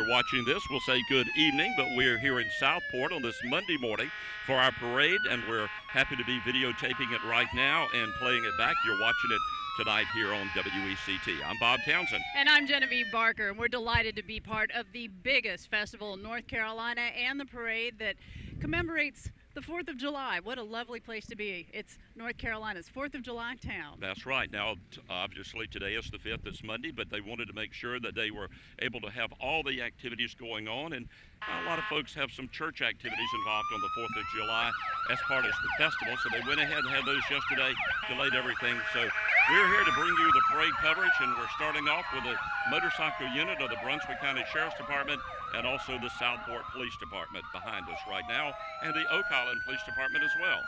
You're watching this, we'll say good evening, but we're here in Southport on this Monday morning for our parade, and we're happy to be videotaping it right now and playing it back. You're watching it tonight here on WECT. I'm Bob Townsend. And I'm Genevieve Barker, and we're delighted to be part of the biggest festival in North Carolina and the parade that commemorates the 4th of July. What a lovely place to be. It's North Carolina's 4th of July town. That's right. Now, obviously, today is the 5th. It's Monday, but they wanted to make sure that they were able to have all the activities going on. And a lot of folks have some church activities involved on the 4th of July as part of the festival. So they went ahead and had those yesterday, delayed everything. So we're here to bring you the parade coverage, and we're starting off with a motorcycle unit of the Brunswick County Sheriff's Department and also the Southport Police Department behind us right now, and the Oak Island Police Department as well.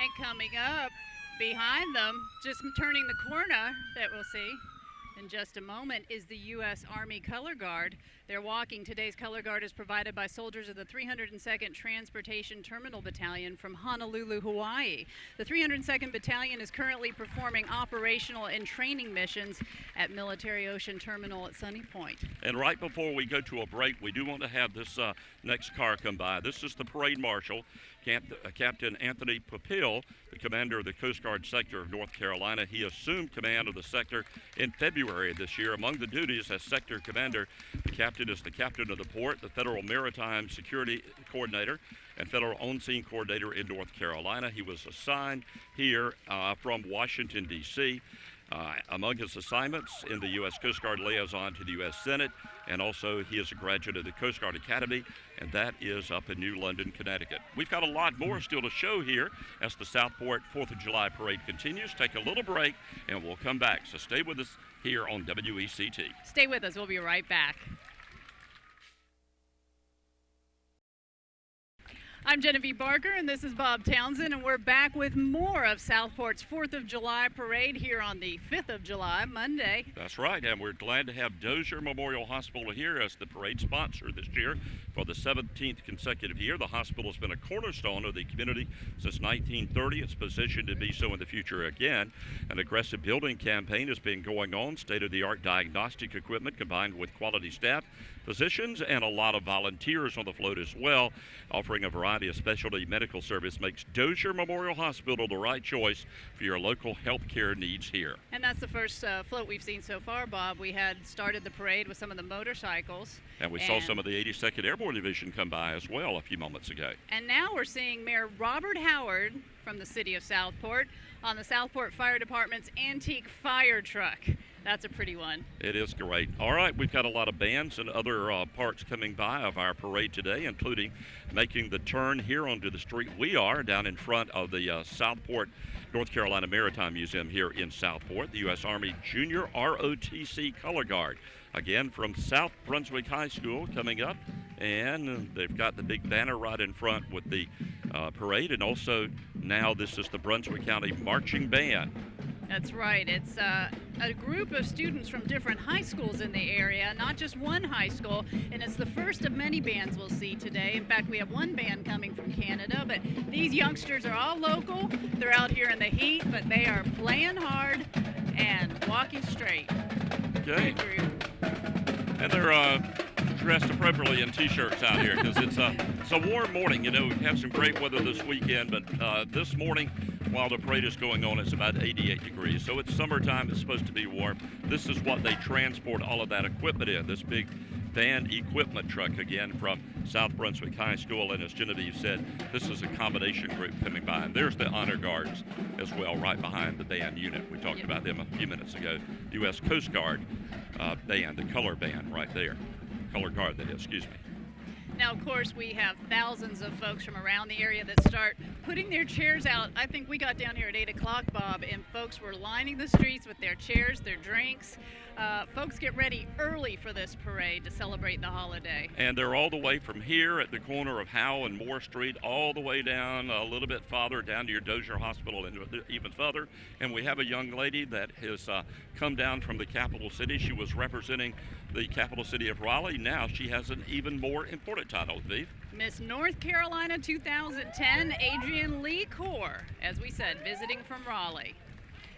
And coming up behind them, just turning the corner that we'll see in just a moment, is the U.S. Army Color Guard. They're walking. Today's Color Guard is provided by soldiers of the 302nd Transportation Terminal Battalion from Honolulu, Hawaii. The 302nd Battalion is currently performing operational and training missions at Military Ocean Terminal at Sunny Point. And right before we go to a break, we do want to have this next car come by. This is the Parade Marshal, Captain Anthony Papil, the commander of the Coast Guard sector of North Carolina. He assumed command of the sector in February of this year. Among the duties as sector commander, the captain is the captain of the port, the Federal Maritime Security Coordinator, and Federal On-Scene Coordinator in North Carolina. He was assigned here from Washington, D.C. Among his assignments in the U.S. Coast Guard liaison to the U.S. Senate, and also he is a graduate of the Coast Guard Academy, and that is up in New London, Connecticut. We've got a lot more still to show here as the Southport 4th of July parade continues. Take a little break, and we'll come back. So stay with us here on WECT. Stay with us. We'll be right back. I'm Genevieve Barker, and this is Bob Townsend, and we're back with more of Southport's 4th of July parade here on the 5th of July, Monday. That's right, and we're glad to have Dozier Memorial Hospital here as the parade sponsor this year for the 17th consecutive year. The hospital has been a cornerstone of the community since 1930. It's positioned to be so in the future again. An aggressive building campaign has been going on. State-of-the-art diagnostic equipment combined with quality staff, physicians, and a lot of volunteers on the float as well, offering a variety of specialty medical service makes Dozier Memorial Hospital the right choice for your local health care needs here. And that's the first float we've seen so far, Bob. We had started the parade with some of the motorcycles. And we saw some of the 82nd Airborne Division come by as well a few moments ago. And now we're seeing Mayor Robert Howard from the city of Southport on the Southport Fire Department's antique fire truck. That's a pretty one. It is great. All right, we've got a lot of bands and other parts coming by of our parade today, including making the turn here onto the street we are down in front of the Southport, North Carolina Maritime Museum here in Southport, the U.S. Army Junior ROTC Color Guard. Again, from South Brunswick High School coming up, and they've got the big banner right in front with the parade, and also now this is the Brunswick County Marching Band. That's right. It's a group of students from different high schools in the area, not just one high school, and it's the first of many bands we'll see today. In fact, we have one band coming from Canada, but these youngsters are all local. They're out here in the heat, but they are playing hard and walking straight. Okay. And they're dressed appropriately in T-shirts out here because it's a warm morning. You know, we've had some great weather this weekend, but this morning, while the parade is going on, it's about 88 degrees. So it's summertime. It's supposed to be warm. This is what they transport all of that equipment in, this big band equipment truck, again, from South Brunswick High School. And as Genevieve said, this is a combination group coming by. And there's the honor guards as well, right behind the band unit. We talked about them a few minutes ago. U.S. Coast Guard band, the color band right there. Color guard, that is, excuse me. Now, of course, we have thousands of folks from around the area that start putting their chairs out. I think we got down here at 8 o'clock, Bob, and folks were lining the streets with their chairs, their drinks. Folks get ready early for this parade to celebrate the holiday. And they're all the way from here at the corner of Howe and Moore Street all the way down a little bit farther down to your Dozier Hospital and even further. And we have a young lady that has come down from the capital city. She was representing the capital city of Raleigh. Now she has an even more important title, Viv. Miss North Carolina 2010, Adrienne Lee Core, as we said, visiting from Raleigh.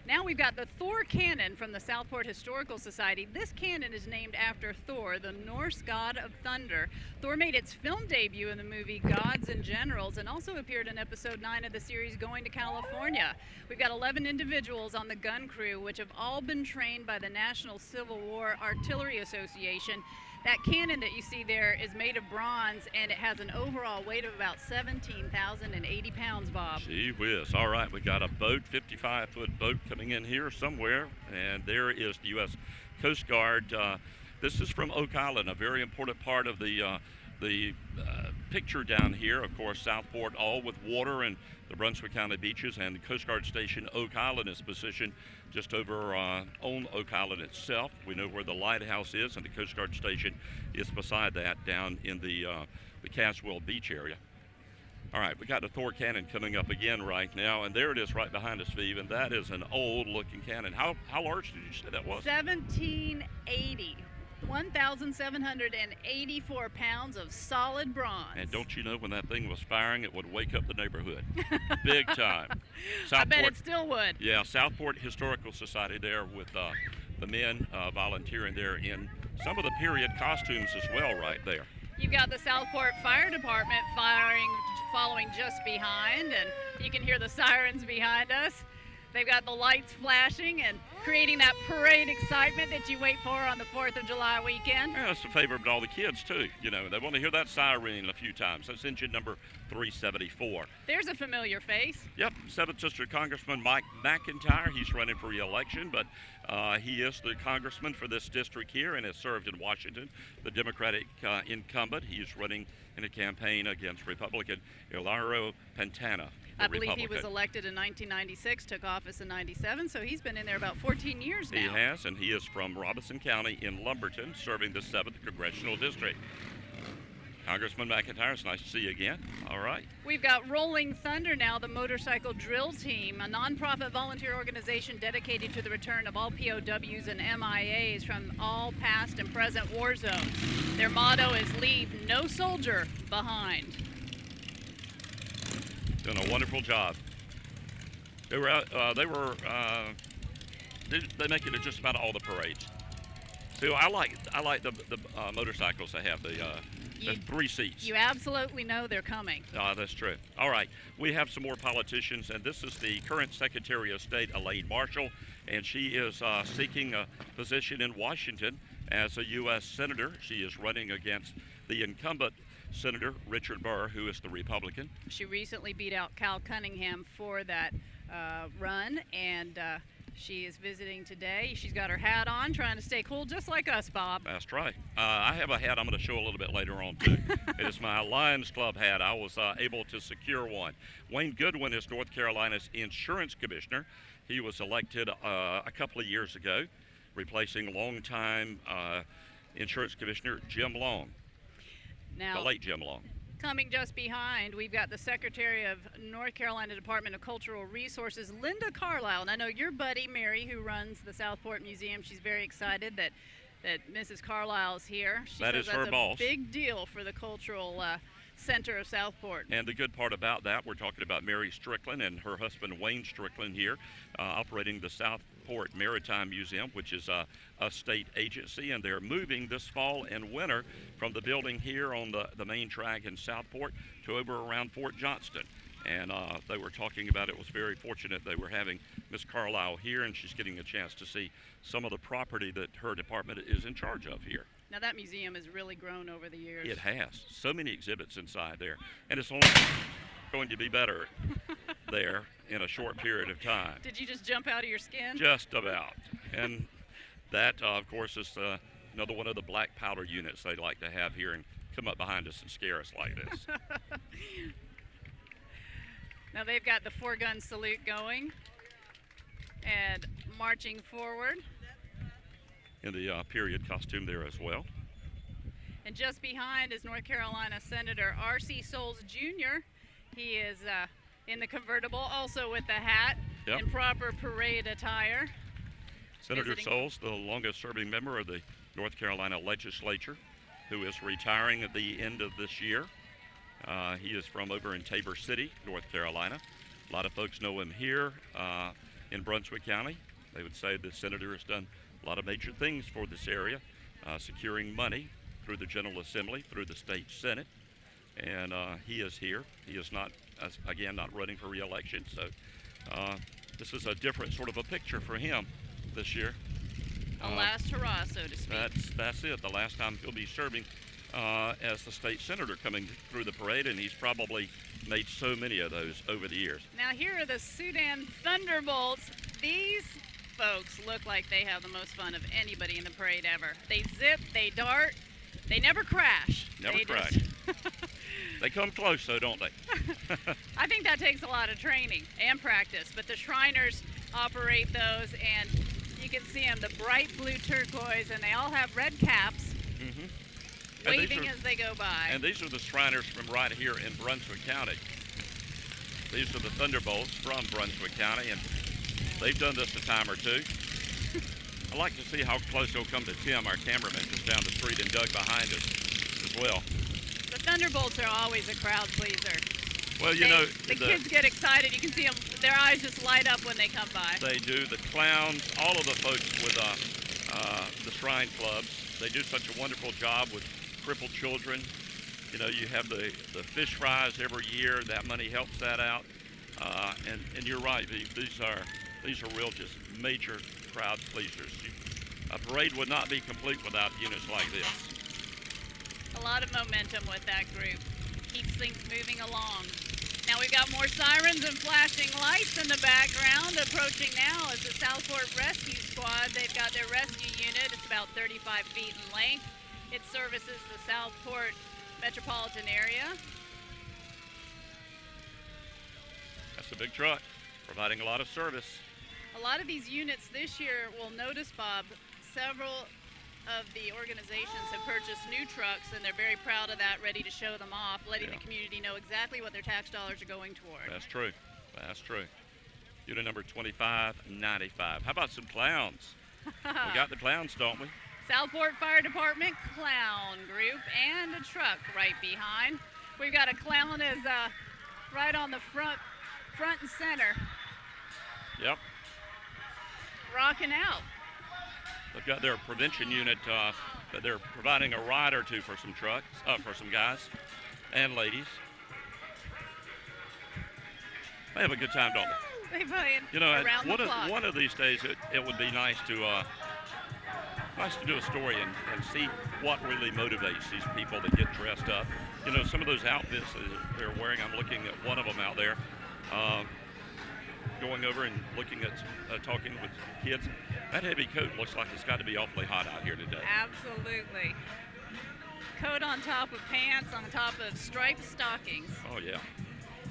Now we've got the Thor cannon from the Southport Historical Society. This cannon is named after Thor, the Norse god of thunder. Thor made its film debut in the movie Gods and Generals and also appeared in episode 9 of the series Going to California. We've got 11 individuals on the gun crew, which have all been trained by the National Civil War Artillery Association. That cannon that you see there is made of bronze, and it has an overall weight of about 17,080 pounds, Bob. Gee whiz. All right, we got a boat, 55-foot boat coming in here somewhere, and there is the U.S. Coast Guard. This is from Oak Island, a very important part of the picture down here. Of course, Southport, all with water and the Brunswick County beaches, and the Coast Guard Station Oak Island is positioned just over on Oak Island itself. We know where the lighthouse is, and the Coast Guard Station is beside that down in the Caswell Beach area. All right, we got the Thor cannon coming up again right now, and there it is right behind us, Steve, and that is an old-looking cannon. How large did you say that was? 1780. 1,784 pounds of solid bronze. And don't you know, when that thing was firing, it would wake up the neighborhood. Big time. I bet it still would. Yeah, Southport Historical Society there with the men volunteering there in some of the period costumes as well right there. You've got the Southport Fire Department following just behind, and you can hear the sirens behind us. They've got the lights flashing and creating that parade excitement that you wait for on the 4th of July weekend. Yeah, it's a favorite with all the kids, too. You know, they want to hear that siren a few times. That's engine number 374. There's a familiar face. Yep, 7th District Congressman Mike McIntyre. He's running for re-election, but he is the congressman for this district here and has served in Washington, the Democratic incumbent. He's running in a campaign against Republican Ilario Pantana. I believe he was elected in 1996, took office in 97, so he's been in there about 14 years now. He has, and he is from Robinson County in Lumberton, serving the 7th Congressional District. Congressman McIntyre, it's nice to see you again. All right. We've got Rolling Thunder now, the motorcycle drill team, a nonprofit volunteer organization dedicated to the return of all POWs and MIAs from all past and present war zones. Their motto is "Leave no soldier behind." Doing a wonderful job. They make it to just about all the parades. So I like the motorcycles that have the 3 seats. You absolutely know they're coming. That's true. All right, we have some more politicians, and this is the current Secretary of State, Elaine Marshall, and she is seeking a position in Washington as a U.S. Senator. She is running against the incumbent Senator Richard Burr, who is the Republican. She recently beat out Cal Cunningham for that run, and she is visiting today. She's got her hat on, trying to stay cool, just like us, Bob. That's right. I have a hat I'm going to show a little bit later on, too. It is my Lions Club hat. I was able to secure one. Wayne Goodwin is North Carolina's insurance commissioner. He was elected a couple of years ago, replacing longtime insurance commissioner Jim Long. Now, the late Jim Long. Coming just behind, we've got the Secretary of North Carolina Department of Cultural Resources, Linda Carlisle. And I know your buddy, Mary, who runs the Southport Museum, she's very excited that Mrs. Carlisle is here. She that says is her boss. That's a big deal for the cultural center of Southport. And the good part about that, we're talking about Mary Strickland and her husband Wayne Strickland here, operating the Southport Maritime Museum, which is a state agency, and they're moving this fall and winter from the building here on the main track in Southport to over around Fort Johnston. And they were talking about it was very fortunate they were having Miss Carlisle here, and she's getting a chance to see some of the property that her department is in charge of here. Now that museum has really grown over the years. It has. So many exhibits inside there, and it's only going to be better there in a short period of time. Did you just jump out of your skin? Just about. And that, of course, is another one of the black powder units they like to have here and come up behind us and scare us like this. Now they've got the 4-gun salute going and marching forward. In the period costume there as well. And just behind is North Carolina Senator R.C. Souls Jr. He is in the convertible, also with the hat and proper parade attire. Senator Souls, the longest-serving member of the North Carolina legislature, who is retiring at the end of this year. He is from over in Tabor City, North Carolina. A lot of folks know him here. in Brunswick County. They would say the senator has done a lot of major things for this area, securing money through the General Assembly, through the state Senate, and he is here. He is not, again, not running for re-election, so this is a different sort of a picture for him this year. A last hurrah, so to speak. That's it, the last time he'll be serving as the state senator coming through the parade, and he's probably made so many of those over the years. Now here are the Sudan Thunderbolts. These folks look like they have the most fun of anybody in the parade ever. They zip, they dart, they never crash. Never crash. They come close though, don't they? I think that takes a lot of training and practice, but the Shriners operate those, and you can see them, the bright blue turquoise, and they all have red caps, waving as they go by. And these are the Shriners from right here in Brunswick County. These are the Thunderbolts from Brunswick County, and they've done this a time or two. I like to see how close they'll come to Tim, our cameraman, just down the street, and Doug behind us as well. The Thunderbolts are always a crowd pleaser. Well, the kids get excited. You can see them; their eyes just light up when they come by. They do. The clowns, all of the folks with the Shrine clubs, they do such a wonderful job with crippled children. You know, you have the fish fries every year. That money helps that out. And you're right. These are real just major crowd pleasers. A parade would not be complete without units like this. A lot of momentum with that group. Keeps things moving along. Now we've got more sirens and flashing lights in the background. Approaching now is the Southport Rescue Squad. They've got their rescue unit. It's about 35 feet in length. It services the Southport metropolitan area. That's a big truck, providing a lot of service. A lot of these units this year, will notice, Bob, several of the organizations have purchased new trucks, and they're very proud of that, ready to show them off, letting the community know exactly what their tax dollars are going toward. That's true. That's true. Unit number 2595. How about some clowns? We got the clowns, don't we? Southport Fire Department clown group, and a truck right behind. We've got a clown is right on the front and center. Yep. Rocking out. They've got their prevention unit that they're providing a ride or two for some trucks, for some guys and ladies. They have a good time, don't they? They playing around the clock. One of these days, it would be nice to do a story and see what really motivates these people that get dressed up. You know, some of those outfits that they're wearing, I'm looking at one of them out there, going over and looking at talking with kids. That heavy coat looks like it's got to be awfully hot out here today. Absolutely. Coat on top of pants, on top of striped stockings. Oh, yeah.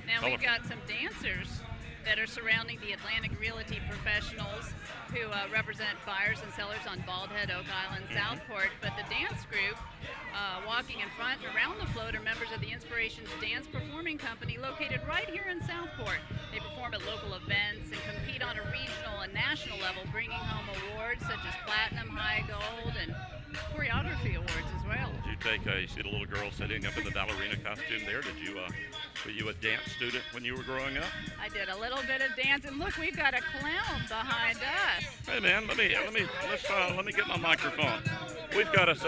Now we've got some dancers that are surrounding the Atlantic Realty professionals who represent buyers and sellers on Bald Head, Oak Island, Southport. But the dance group walking in front and around the float are members of the Inspirations Dance Performing Company located right here in Southport. They perform at local events and compete on a regional and national level, bringing home awards such as Platinum, High Gold, and choreography awards as well. Did you see the little girl sitting up in the ballerina costume there? Were you a dance student when you were growing up? I did a little bit of dance, and look, we've got a clown behind us. Hey man, let me get my microphone. We've got us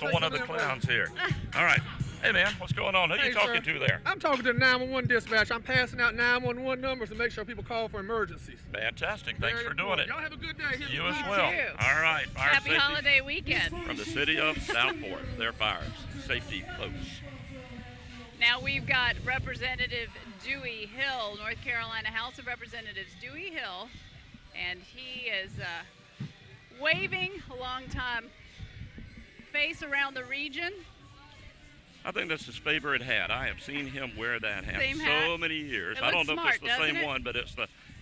one of the clowns here. All right. Hey man, what's going on? Who are you talking to there? I'm talking to the 911 dispatch. I'm passing out 911 numbers to make sure people call for emergencies. Fantastic. Thanks for doing it. Y'all have a good day. You as well. All right. Fire Happy safety holiday weekend. from the city of Southport. Their fire safety folks. Now we've got Representative Dewey Hill, North Carolina House of Representatives Dewey Hill, and he is waving a long-time face around the region. I think that's his favorite hat. I have seen him wear that hat Same so hat? many years. It I don't looks know if it's smart, the same doesn't it? one, but it's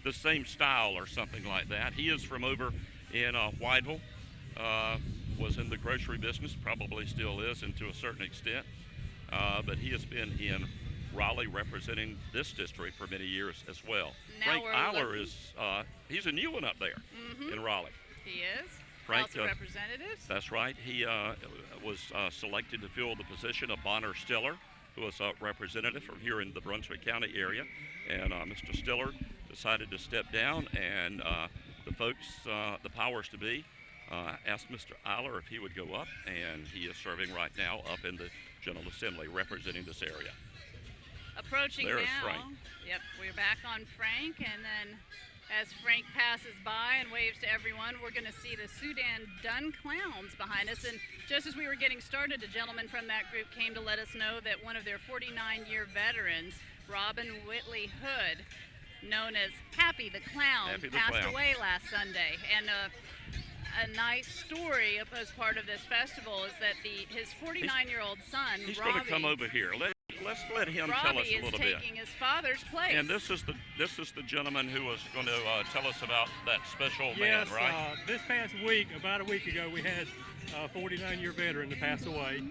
the same style or something like that. He is from over in Whiteville, was in the grocery business, probably still is, and to a certain extent. But he has been in Raleigh representing this district for many years as well. Now Frank Eiler is, he's a new one up there in Raleigh. He is. Frank, House of Representatives. That's right. He was selected to fill the position of Bonner Stiller, who is a representative from here in the Brunswick County area. And Mr. Stiller decided to step down, and the folks, the powers to be, asked Mr. Eiler if he would go up, and he is serving right now up in the General Assembly representing this area. Approaching there now. Is Frank. Yep, we're back on Frank, and then as Frank passes by and waves to everyone, we're going to see the Sudan Dun Clowns behind us. And just as we were getting started, a gentleman from that group came to let us know that one of their 49-year veterans, Robin Whitley Hood, known as Happy the Clown, passed away last Sunday. And a nice story as part of this festival is that his 49-year-old son, he's Robbie, going to come over here. Let's let him Robbie tell us a little bit. is taking his father's place. And this is the gentleman who was going to tell us about that special man, yes, right? This past week, about a week ago, we had a 49-year veteran to pass away,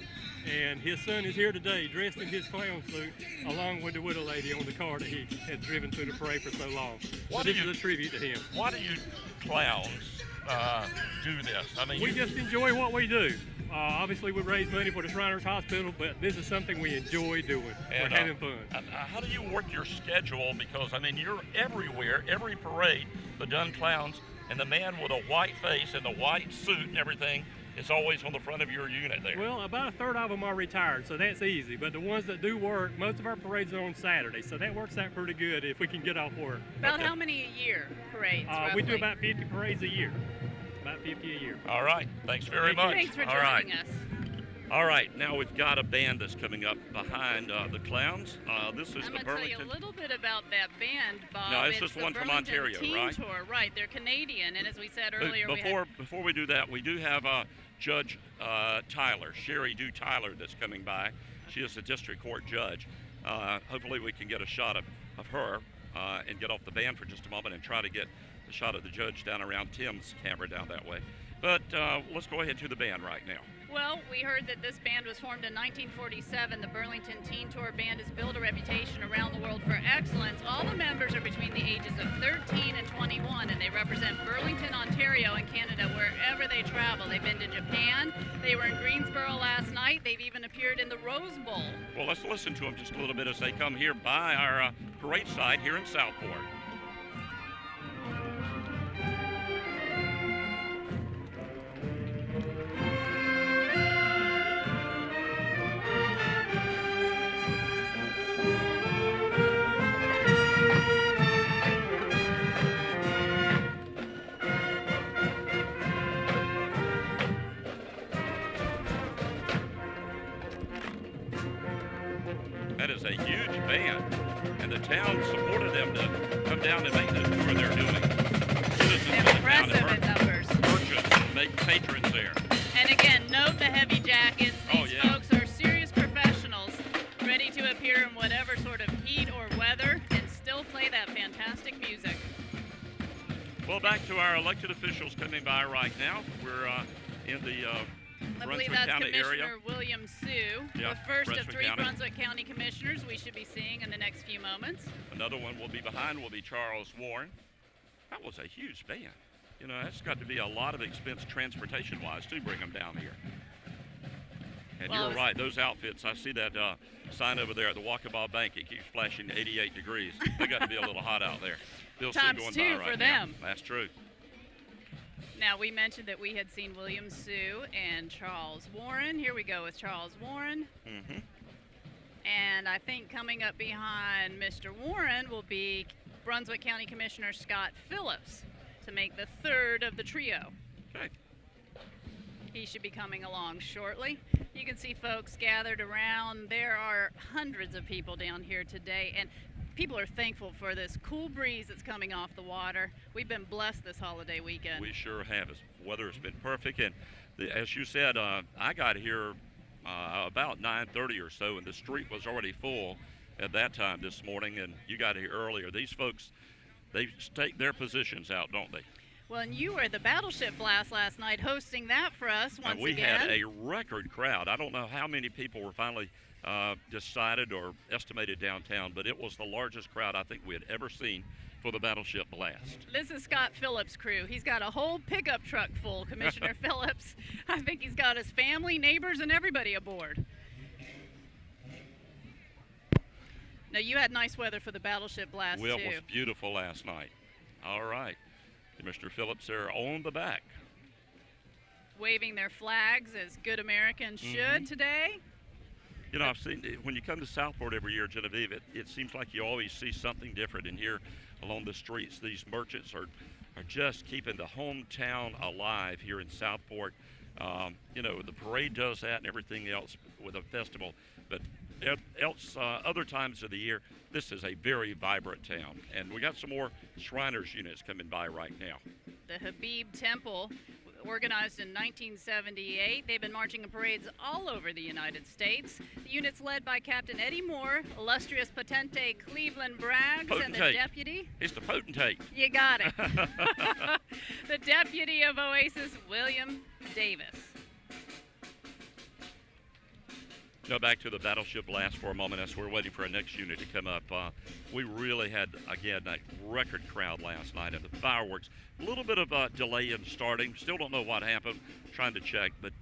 and his son is here today, dressed in his clown suit, along with the widow lady on the car that he had driven through the parade for so long. So this is a tribute to him. Why do you clowns do this? I mean, we just enjoy what we do. Obviously, we raise money for the Shriners Hospital, but this is something we enjoy doing. And, we're having fun. How do you work your schedule? Because, I mean, you're everywhere, every parade, the Dun Clowns, and the man with a white face and the white suit and everything is always on the front of your unit there. Well, about a third of them are retired, so that's easy. But the ones that do work, most of our parades are on Saturday, so that works out pretty good if we can get off work. About how many a year parades? We do about 50 parades a year. About 50 a year. All right. Thanks very much. Thanks for joining us. All right. Now we've got a band that's coming up behind the clowns. This is I'm the going to Burlington. tell you a little bit about that band, Bob. No, it's it's just one the from Burlington Ontario, Teen right? Tour. Right. They're Canadian, and as we said earlier, before we do that, we do have Judge Tyler, Sherry Dew Tyler, that's coming by. She is a district court judge. Hopefully we can get a shot of her and get off the band for just a moment and try to get the shot of the judge down around Tim's camera down that way. But let's go ahead to the band right now. Well, we heard that this band was formed in 1947. The Burlington Teen Tour Band has built a reputation around the world for excellence. All the members are between the ages of 13 and 21, and they represent Burlington, Ontario, and Canada wherever they travel. They've been to Japan. They were in Greensboro last night. They've even appeared in the Rose Bowl. Well, let's listen to them just a little bit as they come here by our parade side here in Southport. That is a huge band, and the town supported them to come down and make the tour they're doing. Impressive in numbers. Purchase and make patrons there. And again, note the heavy jackets. These yeah. folks are serious professionals, ready to appear in whatever sort of heat or weather and still play that fantastic music. Well, back to our elected officials coming by right now. We're in the I believe Brunswick that's County Commissioner area. William Sue, Yeah, the first of Brunswick 3 County. Brunswick County Commissioners we should be seeing in the next few moments. Another one will be behind will be Charles Warren. That was a huge band. You know, that's got to be a lot of expense transportation-wise to bring them down here. And Well, you're right, those outfits, I see that sign over there at the Walkabout Bank, it keeps flashing 88 degrees. They got to be a little hot out there. Bill's still Times going two by for right them. now. That's true. Now, we mentioned that we had seen William Sue and Charles Warren. Here we go with Charles Warren. Mm-hmm. And I think coming up behind Mr. Warren will be Brunswick County Commissioner Scott Phillips to make the third of the trio. Okay. He should be coming along shortly. You can see folks gathered around. There are hundreds of people down here today, and people are thankful for this cool breeze that's coming off the water. We've been blessed this holiday weekend. We sure have. The weather has been perfect, and as you said, I got here about 9:30 or so, and the street was already full at that time this morning, and you got here earlier. These folks, they stake their positions out, don't they? Well, and you were at the Battleship Blast last night hosting that for us once And we again. had a record crowd. I don't know how many people were finally decided or estimated downtown, but it was the largest crowd I think we had ever seen for the Battleship Blast. This is Scott Phillips' crew. He's got a whole pickup truck full, Commissioner Phillips. I think he's got his family, neighbors, and everybody aboard. Now, you had nice weather for the battleship blast, Well, too. it was beautiful last night. All right. Mr. Phillips there on the back. Waving their flags as good Americans should today. You know, I've seen, when you come to Southport every year, Genevieve, it seems like you always see something different. And here along the streets, these merchants are just keeping the hometown alive here in Southport. You know, the parade does that and everything else with a festival. But other times of the year, this is a very vibrant town. And we got some more Shriners units coming by right now. The Habib Temple, organized in 1978. They've been marching in parades all over the United States. The unit's led by Captain Eddie Moore, illustrious Patente Cleveland Braggs, and the deputy. It's the potentate. You got it. The deputy of Oasis, William Davis. Go back to the battleship blast for a moment as we're waiting for our next unit to come up. We really had, again, a record crowd last night at the fireworks. A little bit of a delay in starting. Still don't know what happened. Trying to check, but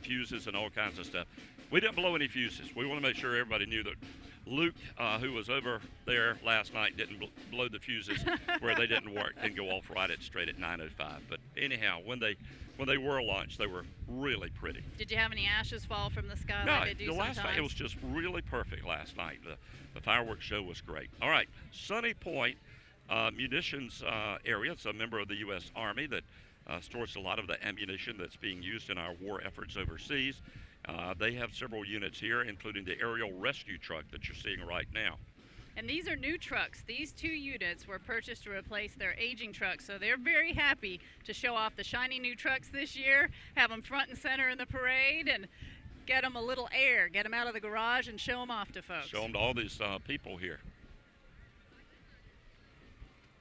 fuses and all kinds of stuff. We didn't blow any fuses. We want to make sure everybody knew that Luke, who was over there last night, didn't blow the fuses where they didn't work and go off right at straight at 9:05. But anyhow, when they were launched, they were really pretty. Did you have any ashes fall from the sky No, like they do the last sometimes? night it was just really perfect last night. The fireworks show was great. All right, Sunny Point munitions area. It's a member of the U.S. Army that stores a lot of the ammunition that's being used in our war efforts overseas. They have several units here, including the aerial rescue truck that you're seeing right now. And these are new trucks. These 2 units were purchased to replace their aging trucks, so they're very happy to show off the shiny new trucks this year, have them front and center in the parade, and get them a little air, get them out of the garage and show them off to folks. Show them to all these people here.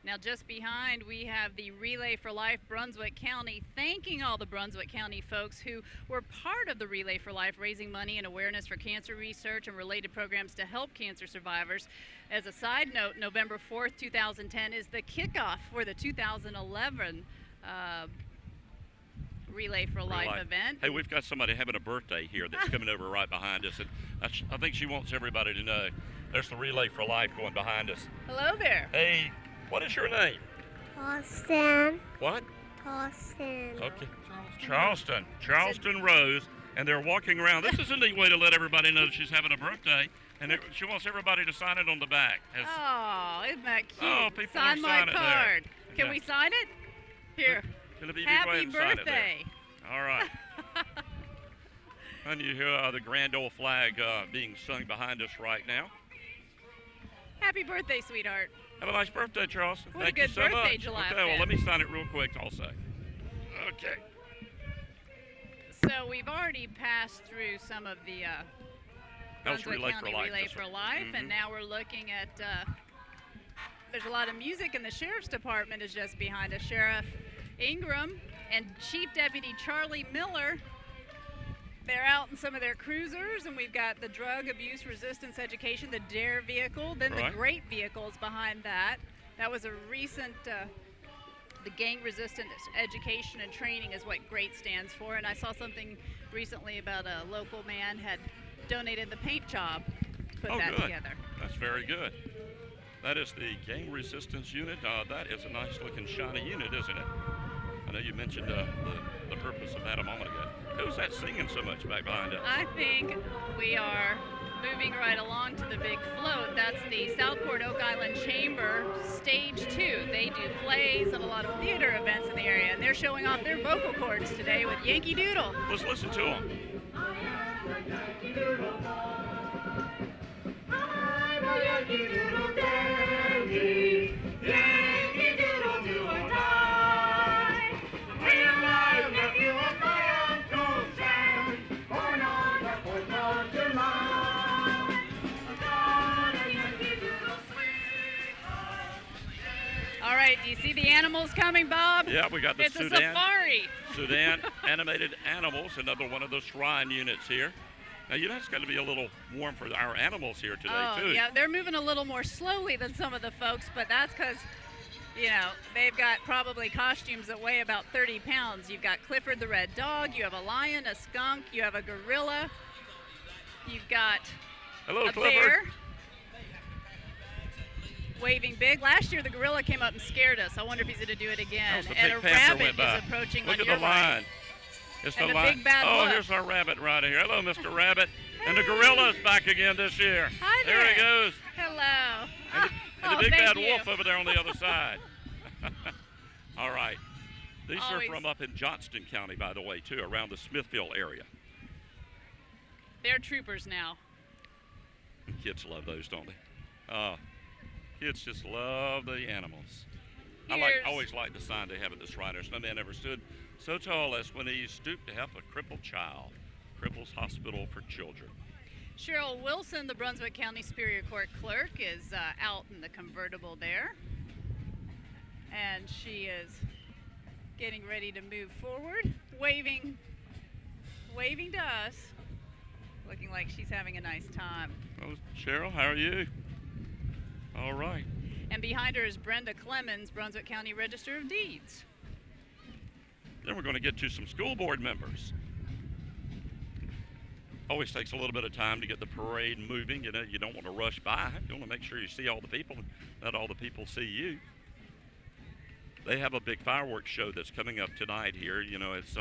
Now just behind we have the Relay for Life Brunswick County, thanking all the Brunswick County folks who were part of the Relay for Life, raising money and awareness for cancer research and related programs to help cancer survivors. As a side note, November 4th, 2010 is the kickoff for the 2011 Relay for Life event. Hey, we've got somebody having a birthday here that's coming over right behind us, and I think she wants everybody to know there's the Relay for Life going behind us. Hello there. Hey. What is your name? Charleston. What? Charleston. Okay. Charleston Rose, and they're walking around. This is a neat way to let everybody know that she's having a birthday, and she wants everybody to sign it on the back. Oh, isn't that cute? Oh, people sign are my signing card. there. Can we sign it? Here. Happy birthday. All right. And you hear the grand old flag being sung behind us right now. Happy birthday, sweetheart. Have a nice birthday, Charleston. What Thank a good you so birthday, much. July Okay, well, 5th. let me sign it real quick also. Okay. So we've already passed through some of the Brunswick County Relay for Life, and now we're looking at, there's a lot of music, and the Sheriff's Department is just behind us. Sheriff Ingram and Chief Deputy Charlie Miller. They're out in some of their cruisers, and we've got the Drug Abuse Resistance Education, the DARE vehicle, then the GREAT vehicles behind that. That was a recent, the Gang Resistance Education and Training is what GREAT stands for, and I saw something recently about a local man had donated the paint job, put that together. That's very good. That is the Gang Resistance Unit. That is a nice looking shiny unit, isn't it? I know you mentioned the purpose of that a moment ago. Who's that singing so much back behind us? I think we are moving right along to the big float. That's the Southport Oak Island Chamber Stage 2. They do plays and a lot of theater events in the area, and they're showing off their vocal cords today with Yankee Doodle. Let's listen to them. I'm a Yankee Doodle dandy, Yankee Doodle do or die. Real live nephew of my Uncle Sam, born on the 4th of July. Got a Yankee Doodle sweetheart. All right, do you see the animals coming, Bob? Yeah, we got the It's a safari. Sudan Animated Animals, another one of the shrine units here. Now, you know, it's going to be a little warm for our animals here today, too. Yeah, they're moving a little more slowly than some of the folks, but that's because, you know, they've got probably costumes that weigh about 30 pounds. You've got Clifford the Red Dog, you have a lion, a skunk, you have a gorilla, you've got Hello, a Clifford. bear. waving big. Last year, the gorilla came up and scared us. I wonder if he's going to do it again. That was the And big a panther rabbit went by. is approaching Look on at your the line. right. It's And the the line. big bad oh, wolf. here's our rabbit right here. Hello, Mr. Rabbit. And the gorilla is back again this year. Hi There he there. goes. Hello. And Oh, the big thank bad you. wolf over there on the other side. All right. These Always. are from up in Johnston County, by the way, too, around the Smithville area. They're troopers now. And kids love those, don't they? Kids just love the animals. Here's- always like the sign they have at this Riders. No man ever stood so tall as when he stooped to help a crippled child. Cripples Hospital for Children. Cheryl Wilson, the Brunswick County Superior Court clerk, is out in the convertible there. And she is getting ready to move forward, waving to us, looking like she's having a nice time. Oh, Cheryl, how are you? All right. And behind her is Brenda Clemens, Brunswick County Register of Deeds. Then we're going to get to some school board members. Always takes a little bit of time to get the parade moving. You know, you don't want to rush by. You want to make sure you see all the people, and not all the people see you. They have a big fireworks show that's coming up tonight here. You know, it's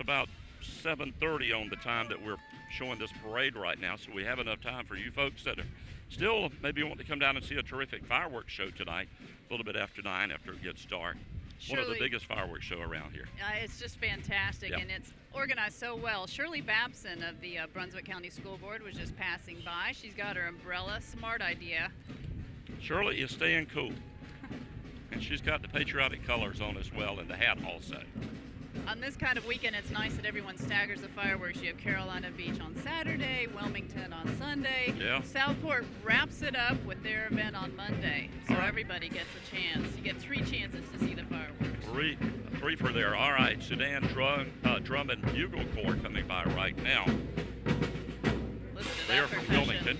about 7:30 on the time that we're showing this parade right now, so we have enough time for you folks that are still maybe want to come down and see a terrific fireworks show tonight, a little bit after 9 after it gets dark. One of the biggest fireworks show around here. It's just fantastic, Yeah. and it's organized so well. Shirley Babson of the Brunswick County School Board was just passing by. She's got her umbrella. Smart idea. Shirley is staying cool. And she's got the patriotic colors on as well, and the hat also. On this kind of weekend, it's nice that everyone staggers the fireworks. You have Carolina Beach on Saturday, Wilmington on Sunday. Yeah. Southport wraps it up with their event on Monday, so All right. everybody gets a chance. You get 3 chances to see the fireworks. Three for there. All right, Sudan Drum and Bugle Corps coming by right now. Listen to They are that from percussion. Wilmington.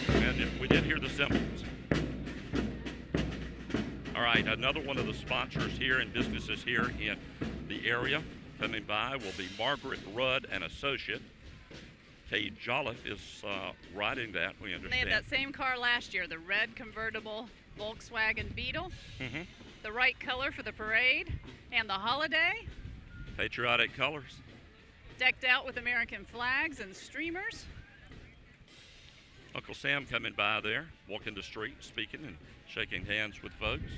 And we did hear the cymbals. All right, another one of the sponsors here and businesses here in the area coming by will be Margaret Rudd and Associate. Kay Jolliffe is riding that, we They understand. had that same car last year, the red convertible Volkswagen Beetle. Mm-hmm. The right color for the parade and the holiday, Patriotic colors. decked out with American flags and streamers. Uncle Sam coming by there, walking the street, speaking and shaking hands with folks.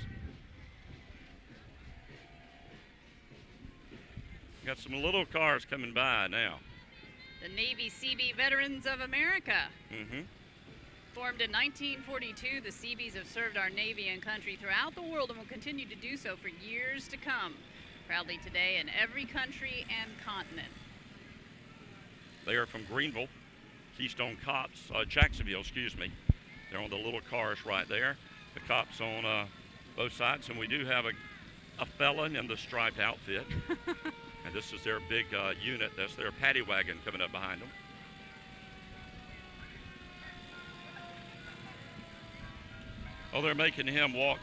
Got some little cars coming by now. The Navy Seabee Veterans of America. Mm-hmm. Formed in 1942, the Seabees have served our Navy and country throughout the world and will continue to do so for years to come. Proudly today in every country and continent. They are from Greenville, Keystone Cops, Jacksonville, excuse me. They're on the little cars right there. The cops on both sides, and we do have a felon in the striped outfit. And this is their big unit. That's their paddy wagon coming up behind them. Oh, they're making him walk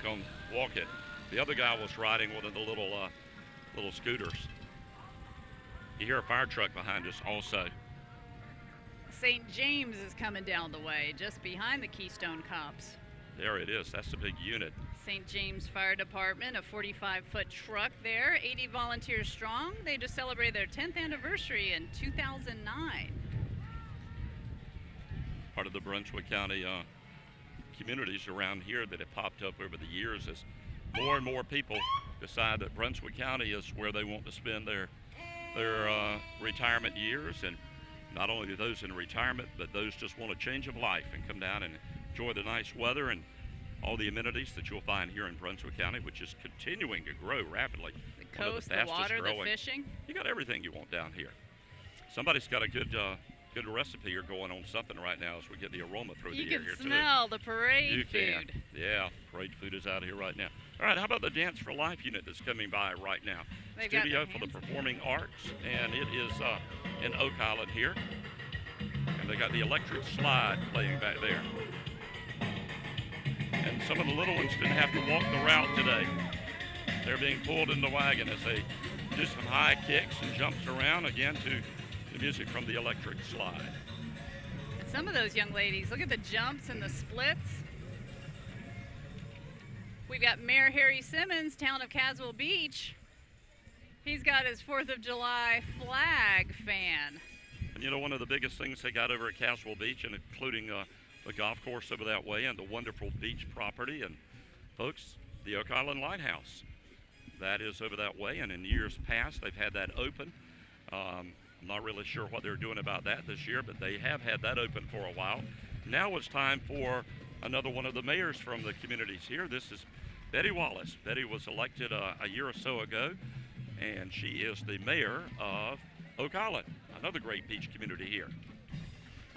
it. The other guy was riding one of the little scooters. You hear a fire truck behind us also. St. James is coming down the way, just behind the Keystone Cops. There it is. That's the big unit. St. James Fire Department, a 45-foot truck there, 80 volunteers strong. They just celebrated their 10th anniversary in 2009. Part of the Brunswick County communities around here that have popped up over the years as more and more people decide that Brunswick County is where they want to spend their retirement years, and not only those in retirement, but those just want a change of life and come down and enjoy the nice weather and all the amenities that you'll find here in Brunswick County, which is continuing to grow rapidly. The One of coast, the fastest water, growing. the fishing. You got everything you want down here. Somebody's got a good recipe here going on something right now as we get the aroma through You the air can here smell the parade too. You food. can. Yeah, parade food is out here right now. All right, how about the Dance for Life unit that's coming by right now? They've got Studio their for the hands- Performing Arts, and it is in Oak Island here. And they got the electric slide playing back there. And some of the little ones didn't have to walk the route today. They're being pulled in the wagon as they do some high kicks and jumps around again to the music from the electric slide. And some of those young ladies, look at the jumps and the splits. We've got Mayor Harry Simmons, town of Caswell Beach. He's got his 4th of July flag fan. And you know, one of the biggest things they got over at Caswell Beach, and including the golf course over that way and the wonderful beach property, and folks, the Oak Island Lighthouse. That is over that way, and in years past they've had that open. I'm not really sure what they're doing about that this year, but they have had that open for a while. Now it's time for another one of the mayors from the communities here. This is Betty Wallace. Betty was elected a year or so ago, and she is the mayor of Oak Island, another great beach community here.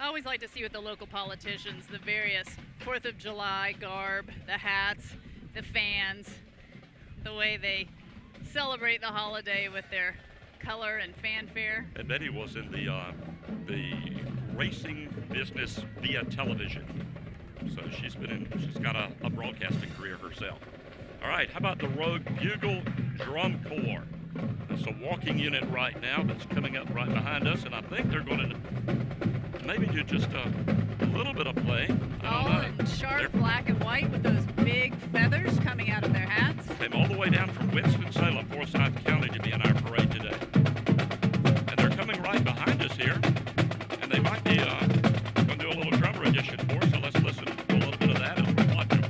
I always like to see with the local politicians the various 4th of July garb, the hats, the fans, the way they celebrate the holiday with their color and fanfare. And Betty was in the racing business via television. So she's got a broadcasting career herself. All right, how about the Rogue Bugle Drum Corps? That's a walking unit right now that's coming up right behind us, and I think they're going to maybe do just a little bit of play. All in sharp black and white with those big feathers coming out of their hats. Came all the way down from Winston-Salem, Forsyth County, to be in our parade today. And they're coming right behind us here, and they might be going to do a little drum rendition for us, so let's listen to a little bit of that as we watch them.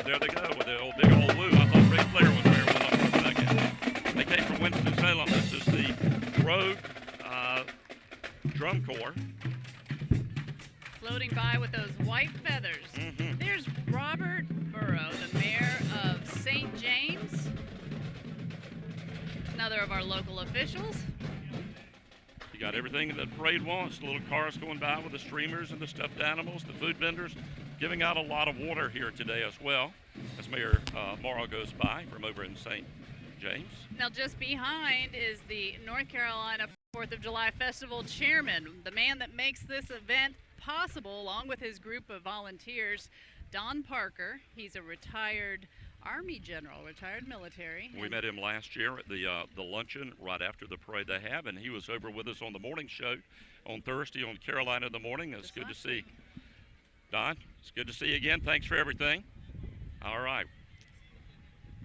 There they go with the old big old woo. I thought Ric Flair was there with them for a second. They came from Winston-Salem. This is the Rogue Drum Corps. Floating by with those white feathers. Mm-hmm. There's Robert Burrow, the mayor of St. James. Another of our local officials. You got everything that the parade wants. The little cars going by with the streamers and the stuffed animals, the food vendors. Giving out a lot of water here today as well, as Mayor Morrow goes by from over in St. James. Now just behind is the North Carolina 4th of July Festival chairman, the man that makes this event possible, along with his group of volunteers, Don Parker. He's a retired Army general, retired military. We met him last year at the luncheon right after the parade they have, and he was over with us on the morning show on Thursday on Carolina in the Morning. It's good to see. Don, it's good to see you again. Thanks for everything. All right.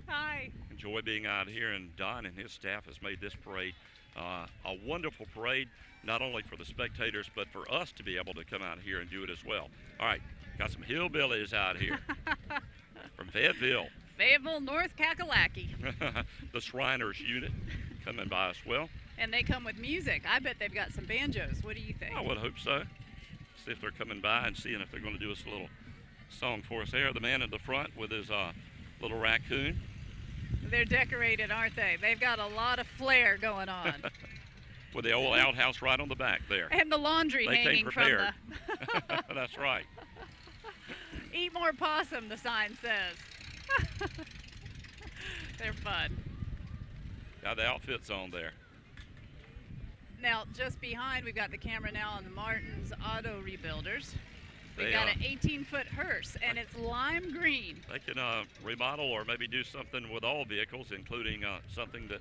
Hi. Enjoy being out here, and Don and his staff has made this parade a wonderful parade, not only for the spectators, but for us to be able to come out here and do it as well. All right, got some hillbillies out here from Fayetteville. Fayetteville, North Kakalaki. The Shriners unit coming by as well. And they come with music. I bet they've got some banjos. What do you think? I would hope so. See if they're coming by and seeing if they're going to do us a little song for us there. The man in the front with his little raccoon. They're decorated, aren't they? They've got a lot of flair going on. With the old outhouse right on the back there. And the laundry they hanging came from prepared. the... That's right. Eat more possum, the sign says. They're fun. Got the outfits on there. Now, just behind, we've got the camera now on the Martin's Auto Rebuilders. We've They, got an 18-foot hearse, and it's lime green. They can remodel or maybe do something with all vehicles, including something that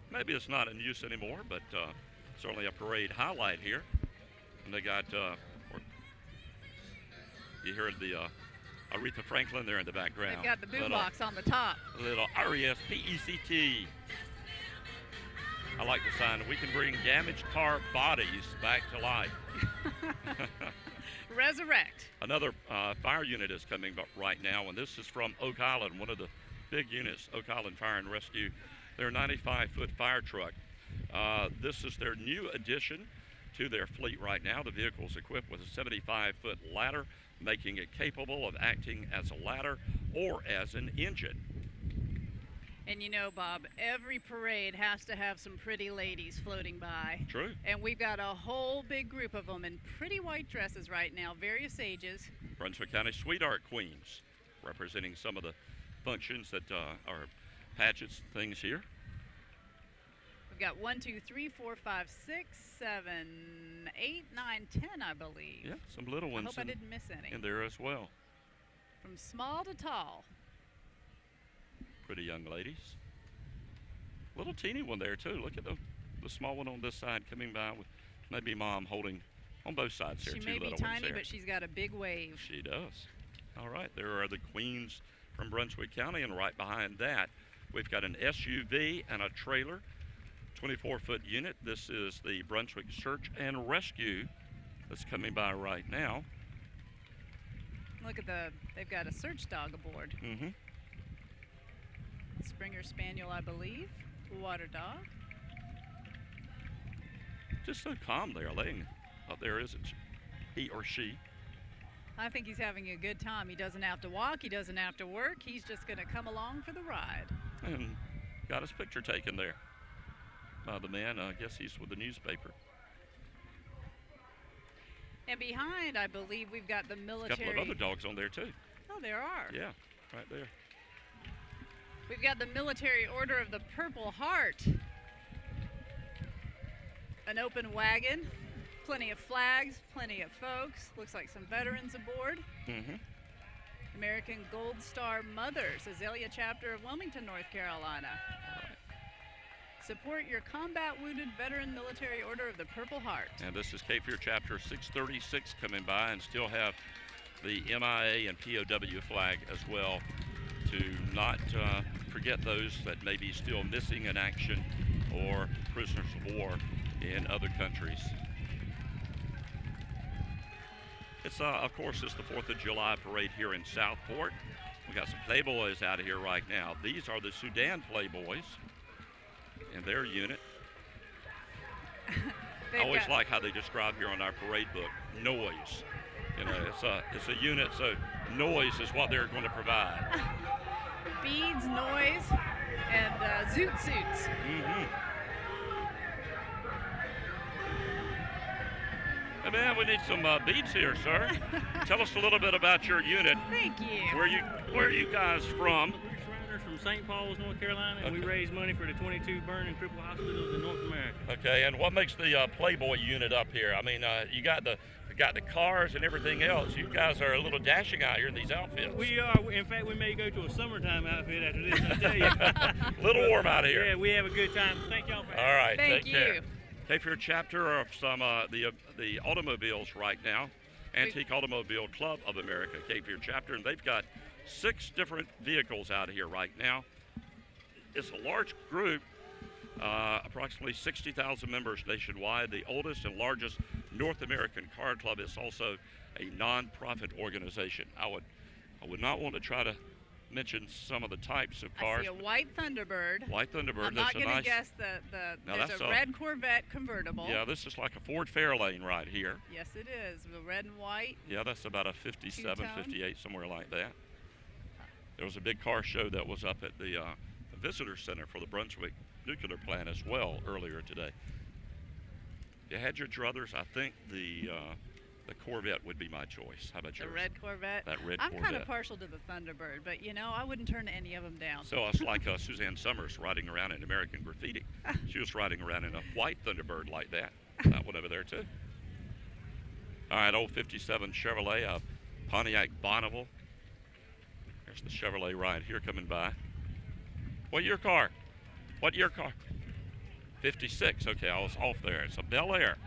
maybe it's not in use anymore, but certainly a parade highlight here. And they got, you heard the Aretha Franklin there in the background. They've got the boombox on the top. Little R-E-S-P-E-C-T. I like the sign. We can bring damaged car bodies back to life. Resurrect. Another fire unit is coming up right now, and this is from Oak Island, one of the big units, Oak Island Fire and Rescue. Their 95-foot fire truck. This is their new addition to their fleet right now. The vehicle is equipped with a 75-foot ladder, making it capable of acting as a ladder or as an engine. And you know, Bob, every parade has to have some pretty ladies floating by. True. And we've got a whole big group of them in pretty white dresses right now, various ages. Brunswick County Sweetheart Queens, representing some of the functions that are pageants things here. We've got 1, 2, 3, 4, 5, 6, 7, 8, 9, 10, I believe. Yeah, some little I ones hope I didn't miss any. in there as well. From small to tall. Pretty young ladies. Little teeny one there too. Look at the small one on this side coming by with maybe mom holding on both sides here. She two may be little ones tiny, there. but she's got a big wave. She does. All right, there are the queens from Brunswick County, and right behind that, we've got an SUV and a trailer, 24-foot unit. This is the Brunswick Search and Rescue that's coming by right now. Look at they've got a search dog aboard. Mm-hmm. Springer Spaniel, I believe. Water dog. Just so calm there, laying up there, isn't he or she? I think he's having a good time. He doesn't have to walk. He doesn't have to work. He's just going to come along for the ride. And got his picture taken there by the man. I guess he's with the newspaper. And behind, I believe, we've got the A military. couple of other dogs on there, too. Oh, there are. Yeah, right there. We've got the Military Order of the Purple Heart. An open wagon. Plenty of flags, plenty of folks. Looks like some veterans aboard. Mm-hmm. American Gold Star Mothers, Azalea chapter of Wilmington, North Carolina. Support your combat wounded veteran Military Order of the Purple Heart. And this is Cape Fear Chapter 636 coming by, and still have the MIA and POW flag as well, to not forget those that may be still missing in action or prisoners of war in other countries. It's of course, it's the 4th of July parade here in Southport. We got some Playboys out of here right now. These are the Sudan Playboys and their unit. I always like how they describe here on our parade book, noise. You know, it's a unit, so noise is what they're going to provide. Beads, noise, and zoot suits. Mm-hmm. Hey man, we need some beats here, sir. Tell us a little bit about your unit. Thank you. Where are you guys from? We're from St. Pauls, North Carolina, and we raise money for the 22 burning cripple hospitals in North America. Okay, and what makes the Playboy unit up here? I mean, you got the cars and everything else. You guys are a little dashing out here in these outfits. We are. In fact, we may go to a summertime outfit after this, I tell you. A little warm out here. Yeah, we have a good time. Thank y'all for having All right, Thank take you. care. Cape Fear chapter of some the automobiles right now. Antique Automobile Club of America, Cape Fear chapter, and they've got 6 different vehicles out here right now. It's a large group, approximately 60,000 members nationwide, the oldest and largest North American car club. It's also a non-profit organization. I would not want to try to mention some of the types of cars. I see a white Thunderbird. White Thunderbird. I'm not that's going to nice. guess Now there's that's a red Corvette convertible. Yeah, this is like a Ford Fairlane right here. Yes, it is. The red and white. Yeah, that's about a 57, Two-tone. 58, somewhere like that. There was a big car show that was up at the visitor center for the Brunswick nuclear plant as well earlier today. If you had your druthers, I think the Corvette would be my choice. How about yours? The red Corvette. That red I'm Corvette. kind of partial to the Thunderbird, but you know, I wouldn't turn any of them down. So it's like Suzanne Summers riding around in American Graffiti. She was riding around in a white Thunderbird like that. That one over there too. All right, old 57 Chevrolet, Pontiac Bonneville. There's the Chevrolet right here coming by. What year car? What year car? 56. Okay, I was off there. It's a Bel Air.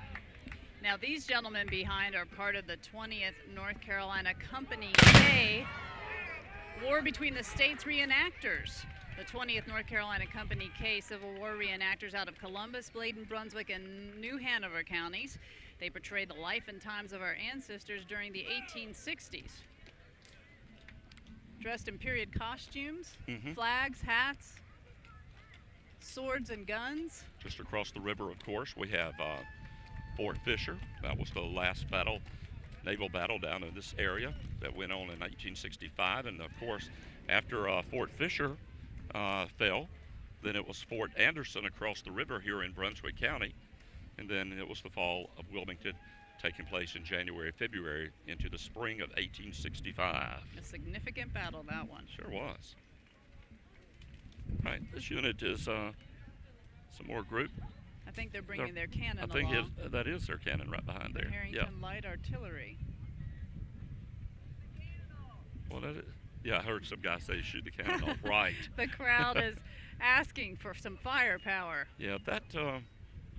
Now, these gentlemen behind are part of the 20th North Carolina Company K, War Between the States reenactors. The 20th North Carolina Company K Civil War reenactors out of Columbus, Bladen, Brunswick, and New Hanover counties. They portray the life and times of our ancestors during the 1860s. Dressed in period costumes, flags, hats, swords and guns. Just across the river, of course, we have Fort Fisher. That was the last battle, naval battle down in this area that went on in 1965. And of course, after Fort Fisher, fell. Then it was Fort Anderson across the river here in Brunswick County. And then it was the fall of Wilmington, taking place in January, February into the spring of 1865. A significant battle, that one. Sure was. All right, this unit is some more group. I think they're bringing their cannon I think along. that is their cannon right behind there. Harrington Light Artillery. Well, yeah, I heard some guy say shoot the cannon off right. The crowd is asking for some firepower. Yeah, that, I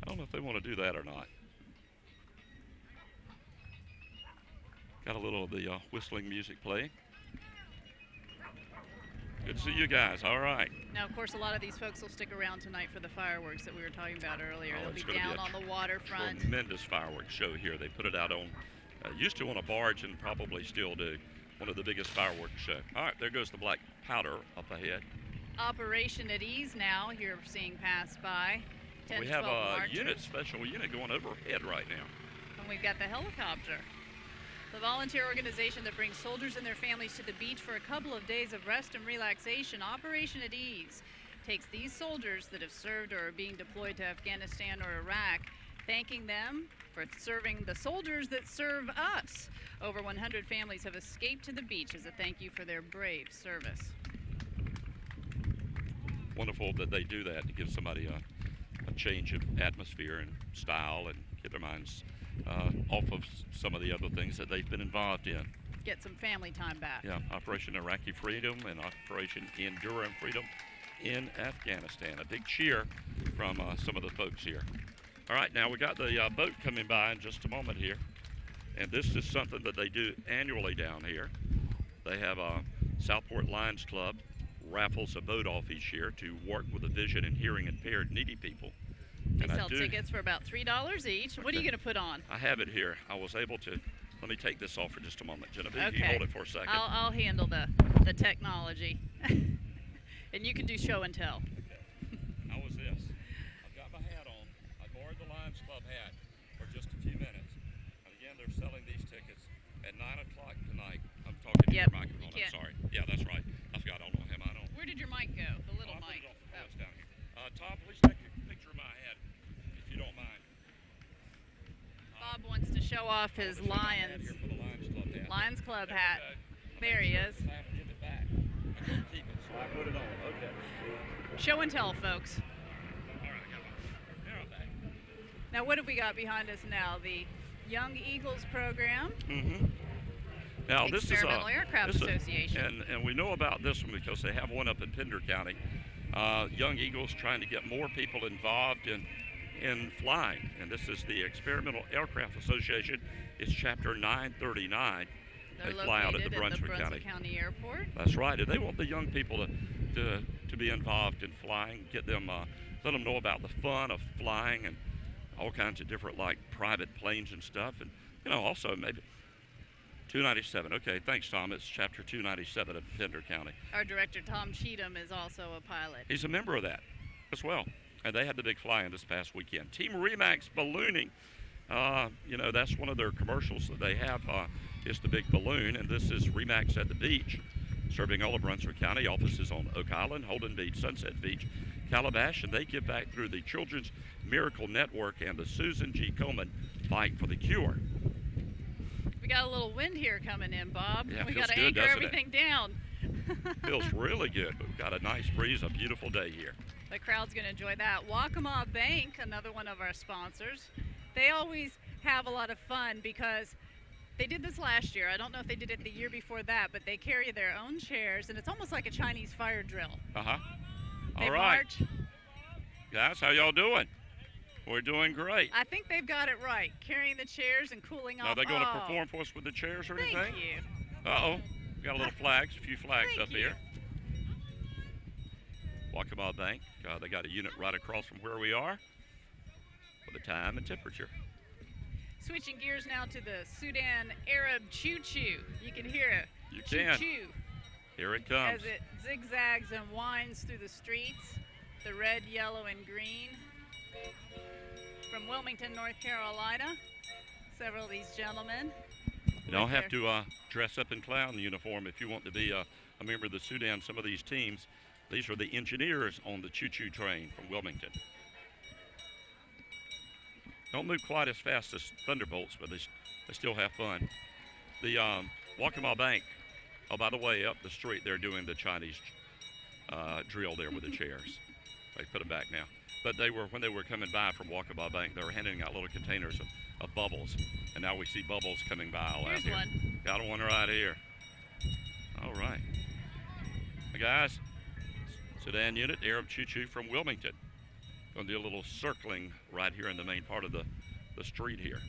don't know if they want to do that or not. Got a little of the whistling music playing. Good to see you guys. All right. Now, of course, a lot of these folks will stick around tonight for the fireworks that we were talking about earlier. Oh, They'll be down on the waterfront. Tremendous fireworks show here. They put it out on, used to on a barge and probably still do. One of the biggest fireworks show. All right, there goes the black powder up ahead. Operation at Ease now, you're seeing pass by. 10 We have 12 a unit, special unit going overhead right now. And we've got the helicopter. The volunteer organization that brings soldiers and their families to the beach for a couple of days of rest and relaxation, Operation at Ease, takes these soldiers that have served or are being deployed to Afghanistan or Iraq, thanking them for serving the soldiers that serve us. Over 100 families have escaped to the beach as a thank you for their brave service. Wonderful that they do that to give somebody a change of atmosphere and style and get their minds off of some of the other things that they've been involved in. Get some family time back. Yeah, Operation Iraqi Freedom and Operation Enduring Freedom in Afghanistan. A big cheer from some of the folks here. All right, now we got the boat coming by in just a moment here. And this is something that they do annually down here. They have a Southport Lions Club raffles a boat off each year to work with the vision and hearing impaired needy people. They sell tickets for about $3 each. What are you going to put on? I have it here. I was able to, let me take this off for just a moment. Genevieve, Okay. you hold it for a second. I'll handle the technology. And you can do show and tell. How was this? I've got my hat on. I borrowed the Lions Club hat for just a few minutes. And again, they're selling these tickets at 9 o'clock tonight. I'm talking to your microphone. I'm sorry. Yeah, that's right. I forgot. I don't have mine on. Where did your mic go? The little mic. It's down here. Tom, please take a picture of my hat, if you don't mind. Bob wants to show off his Lions Club hat. There he is. I have to give it back. I couldn't keep it, so I put it on. Okay. Show and tell, folks. All right, I got mine. There I'm back. Now, what have we got behind us now? The Young Eagles program. Mm-hmm. Now, this is Experimental Aircraft Association. And we know about this one because they have one up in Pender County. Young Eagles trying to get more people involved in flying. And this is the Experimental Aircraft Association. It's chapter 939. They're they fly out at the Brunswick Brunswick County Airport. That's right. And they want the young people to be involved in flying, get them, let them know about the fun of flying and all kinds of different, like, private planes and stuff. And, you know, also maybe 297. Okay, thanks, Tom. It's chapter 297 of Pender County. Our director, Tom Cheatham, is also a pilot. He's a member of that as well. And they had the big fly-in this past weekend. Team Remax Ballooning. You know, that's one of their commercials that they have is the big balloon. And this is Remax at the beach, serving all of Brunswick County. Offices on Oak Island, Holden Beach, Sunset Beach, Calabash. And they give back through the Children's Miracle Network and the Susan G. Komen Fight for the Cure. We got a little wind here coming in, Bob. Yeah, we feels got to good, anchor doesn't it? everything down. Feels really good. We've got a nice breeze, a beautiful day here. The crowd's going to enjoy that. Waccamaw Bank, another one of our sponsors, they always have a lot of fun because they did this last year. I don't know if they did it the year before that, but they carry their own chairs, and it's almost like a Chinese fire drill. Uh-huh. They All right. march. Guys, how y'all doing? We're doing great. I think they've got it right, carrying the chairs and cooling off. Are they going to perform for us with the chairs or anything? Thank you. Uh-oh. We got a little flags, a few flags Thank up you. here. Waccamaw Bank. They got a unit right across from where we are with the time and temperature. Switching gears now to the Sudan Arab choo-choo. You can hear it. You can. Choo-choo. Here it comes. As it zigzags and winds through the streets, the red, yellow, and green. From Wilmington, North Carolina, several of these gentlemen. You don't have to dress up in clown uniform if you want to be a member of the Sudan. Some of these teams, These are the engineers on the choo-choo train from Wilmington. Don't move quite as fast as Thunderbolts, but they still have fun. The Waccamaw Bank, oh, by the way, up the street, they're doing the Chinese drill there with the chairs. They put them back now. But when they were coming by from Waccamaw Bank, they were handing out little containers of bubbles. And now we see bubbles coming by all out Here's here. one. Got one right here. All right. Hey guys, sedan unit, Arab choo-choo from Wilmington. Going to do a little circling right here in the main part of the street here.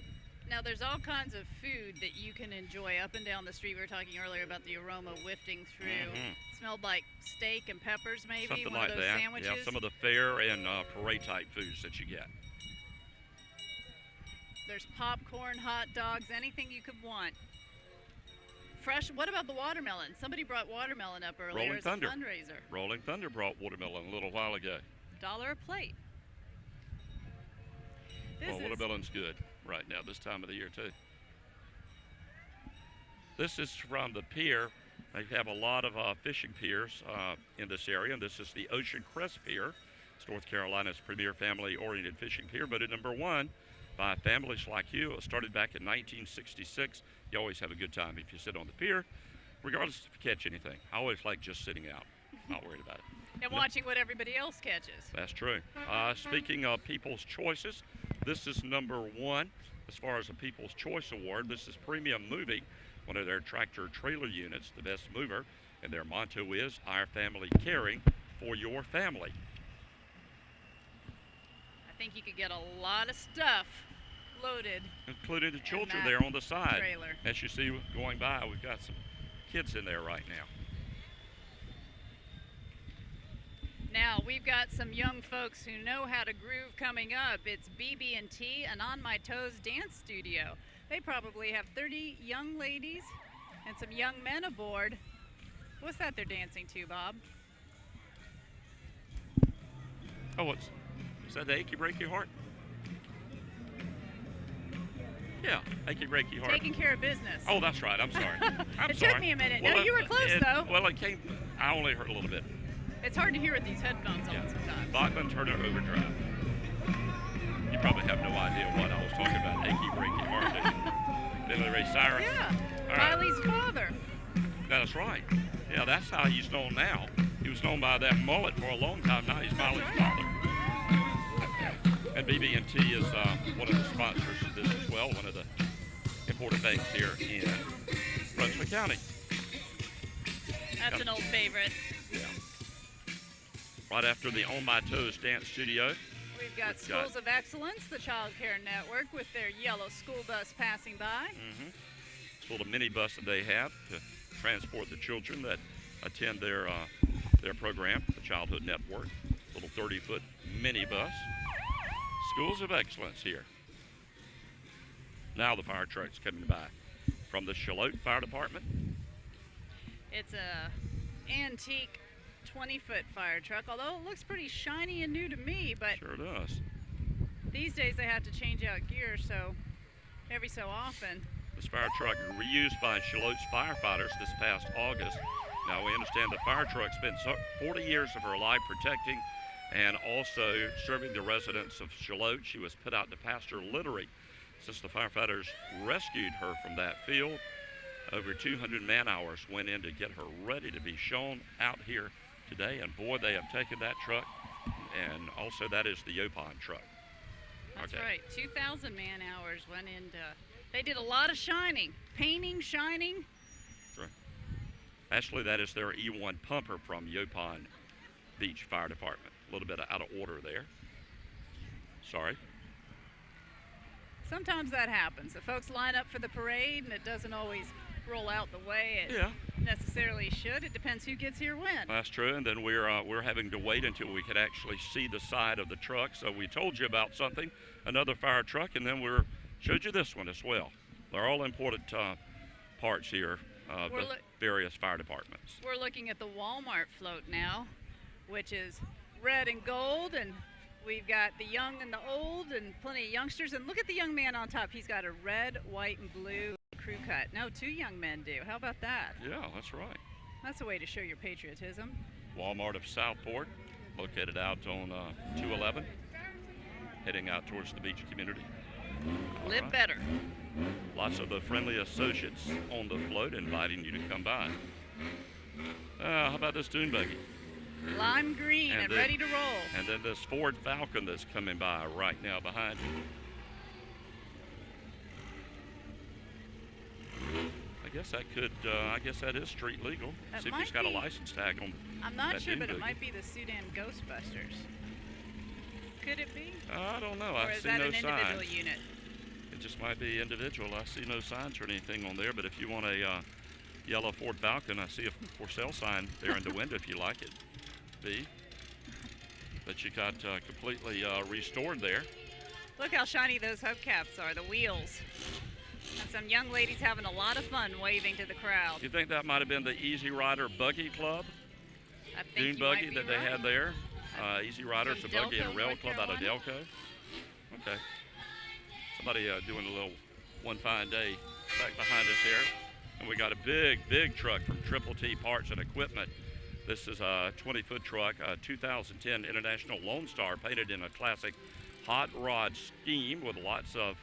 Now, there's all kinds of food that you can enjoy up and down the street. We were talking earlier about the aroma wafting through. It smelled like steak and peppers, maybe, Something one like of those that. sandwiches. Yeah, some of the fair and parade type foods that you get. There's popcorn, hot dogs, anything you could want. Fresh. What about the watermelon? Somebody brought watermelon up earlier Rolling as Thunder. a fundraiser. Rolling Thunder brought watermelon a little while ago. $1 a plate. Well, watermelon's good right now, this time of the year, too. This is from the pier. They have a lot of fishing piers in this area, and this is the Ocean Crest Pier. It's North Carolina's premier family-oriented fishing pier, but at #1 by families like you. It started back in 1966. You always have a good time if you sit on the pier, regardless if you catch anything. I always like just sitting out, not worried about it. And watching what everybody else catches. That's true. Speaking of People's Choices, this is #1 as far as the People's Choice Award. This is Premium Moving, one of their tractor trailer units, the best mover, and their motto is Our Family Caring for Your Family. I think you could get a lot of stuff loaded. Including the children that there on the side. trailer. As you see going by, we've got some kids in there right now. Now, we've got some young folks who know how to groove coming up. It's BB&T, an On My Toes dance studio. They probably have 30 young ladies and some young men aboard. What's that they're dancing to, Bob? Oh, is that the Achy Breaky Heart? Yeah, Achy Breaky Heart. Taking care of business. Oh, that's right. I'm sorry. It took me a minute. No, you were close, though. Well, it came. I only heard a little bit. It's hard to hear with these headphones on sometimes. Bachman Turner Overdrive. You probably have no idea what I was talking about. Achy Breaky Heart. Billy Ray Cyrus. Yeah. All right. Miley's father. That's right. Yeah, that's how he's known now. He was known by that mullet for a long time. Now he's Miley's father. And BB&T is one of the sponsors of this as well, one of the important banks here in Brunswick County. That's an old favorite. Yeah. Right after the On My Toes dance studio, We've got Schools of Excellence, the Child Care Network, with their yellow school bus passing by. It's a little mini bus that they have to transport the children that attend their program, the Childhood Network. Little 30-foot mini bus. Schools of Excellence here. Now the fire truck's coming by from the Shallotte Fire Department. It's a antique 20-foot fire truck, although it looks pretty shiny and new to me, but Sure does. these days they have to change out gear so every so often. This fire truck reused by Shalotte's firefighters this past August. Now we understand the fire truck spent 40 years of her life protecting and also serving the residents of Shallotte. She was put out to pasture littering since the firefighters rescued her from that field. Over 200 man-hours went in to get her ready to be shown out here today, and boy, they have taken that truck, and also that is the Yopon truck. That's right. 2,000 man-hours went into. They did a lot of shining, painting, shining. Sure. Actually, that is their E1 pumper from Yopon Beach Fire Department. A little bit out of order there. Sorry. Sometimes that happens. The folks line up for the parade, and it doesn't always roll out the way it Yeah. necessarily should. It depends who gets here when. That's true, and then we're having to wait until we could actually see the side of the truck. So we told you about something, another fire truck, and then we showed you this one as well. They're all important parts here of the various fire departments. We're looking at the Walmart float now, which is red and gold, and we've got the young and the old and plenty of youngsters. And look at the young man on top. He's got a red, white, and blue crew cut. No, two young men do. How about that? Yeah, that's right. That's a way to show your patriotism. Walmart of Southport, located out on 211, heading out towards the beach community. Live right. better. Lots of the friendly associates on the float inviting you to come by. How about this dune buggy? Lime green and then- ready to roll. And then this Ford Falcon that's coming by right now behind you. I guess that is street legal. That See if might he's got a be. license tag on. I'm not that sure, dune but it buggy. might be the Sudan Ghostbusters. Could it be? I don't know. Or I is see that no an individual signs. unit? It just might be individual. I see no signs or anything on there. But if you want a yellow Ford Falcon, I see a for sale sign there in the window if you like it. B. That you got completely restored there. Look how shiny those hubcaps are, the wheels. And some young ladies having a lot of fun waving to the crowd. You think that might have been the Easy Rider Buggy Club? I think Dune you might buggy be that they right. had there. Easy Riders, From a buggy and Delco, a rail North club out of Carolina? Delco. Okay. Somebody doing a little one fine day back behind us here. And we got a big truck from Triple T Parts and Equipment. This is a 20-foot truck, a 2010 International Lone Star, painted in a classic hot rod scheme with lots of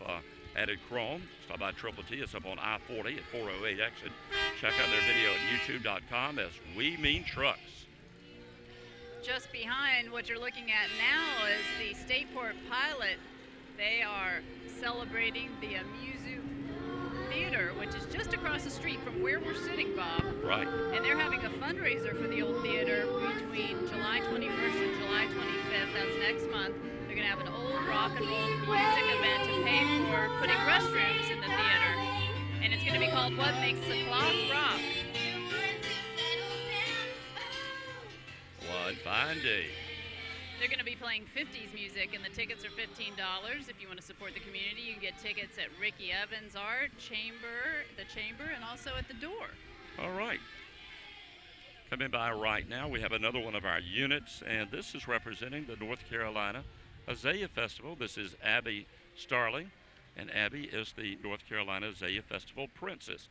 added chrome. Stop by Triple T. It's up on I-40 at 408 exit. Check out their video at youtube.com as We Mean Trucks. Just behind what you're looking at now is the Stateport Pilot. They are celebrating the Amuzu Theater, which is just across the street from where we're sitting, Bob. Right. And they're having a fundraiser for the old theater between July 21st and July 25th. That's next month. They're going to have an old rock and roll music event to pay for putting restrooms in the theater. And it's going to be called What Makes the Clock Rock. One fine day. They're going to be playing 50s music, and the tickets are $15. If you want to support the community, you can get tickets at Ricky Evans Art, the Chamber, and also at the door. All right. Coming by right now, we have another one of our units, and this is representing the North Carolina Azalea Festival. This is Abby Starling, and Abby is the North Carolina Azalea Festival Princess.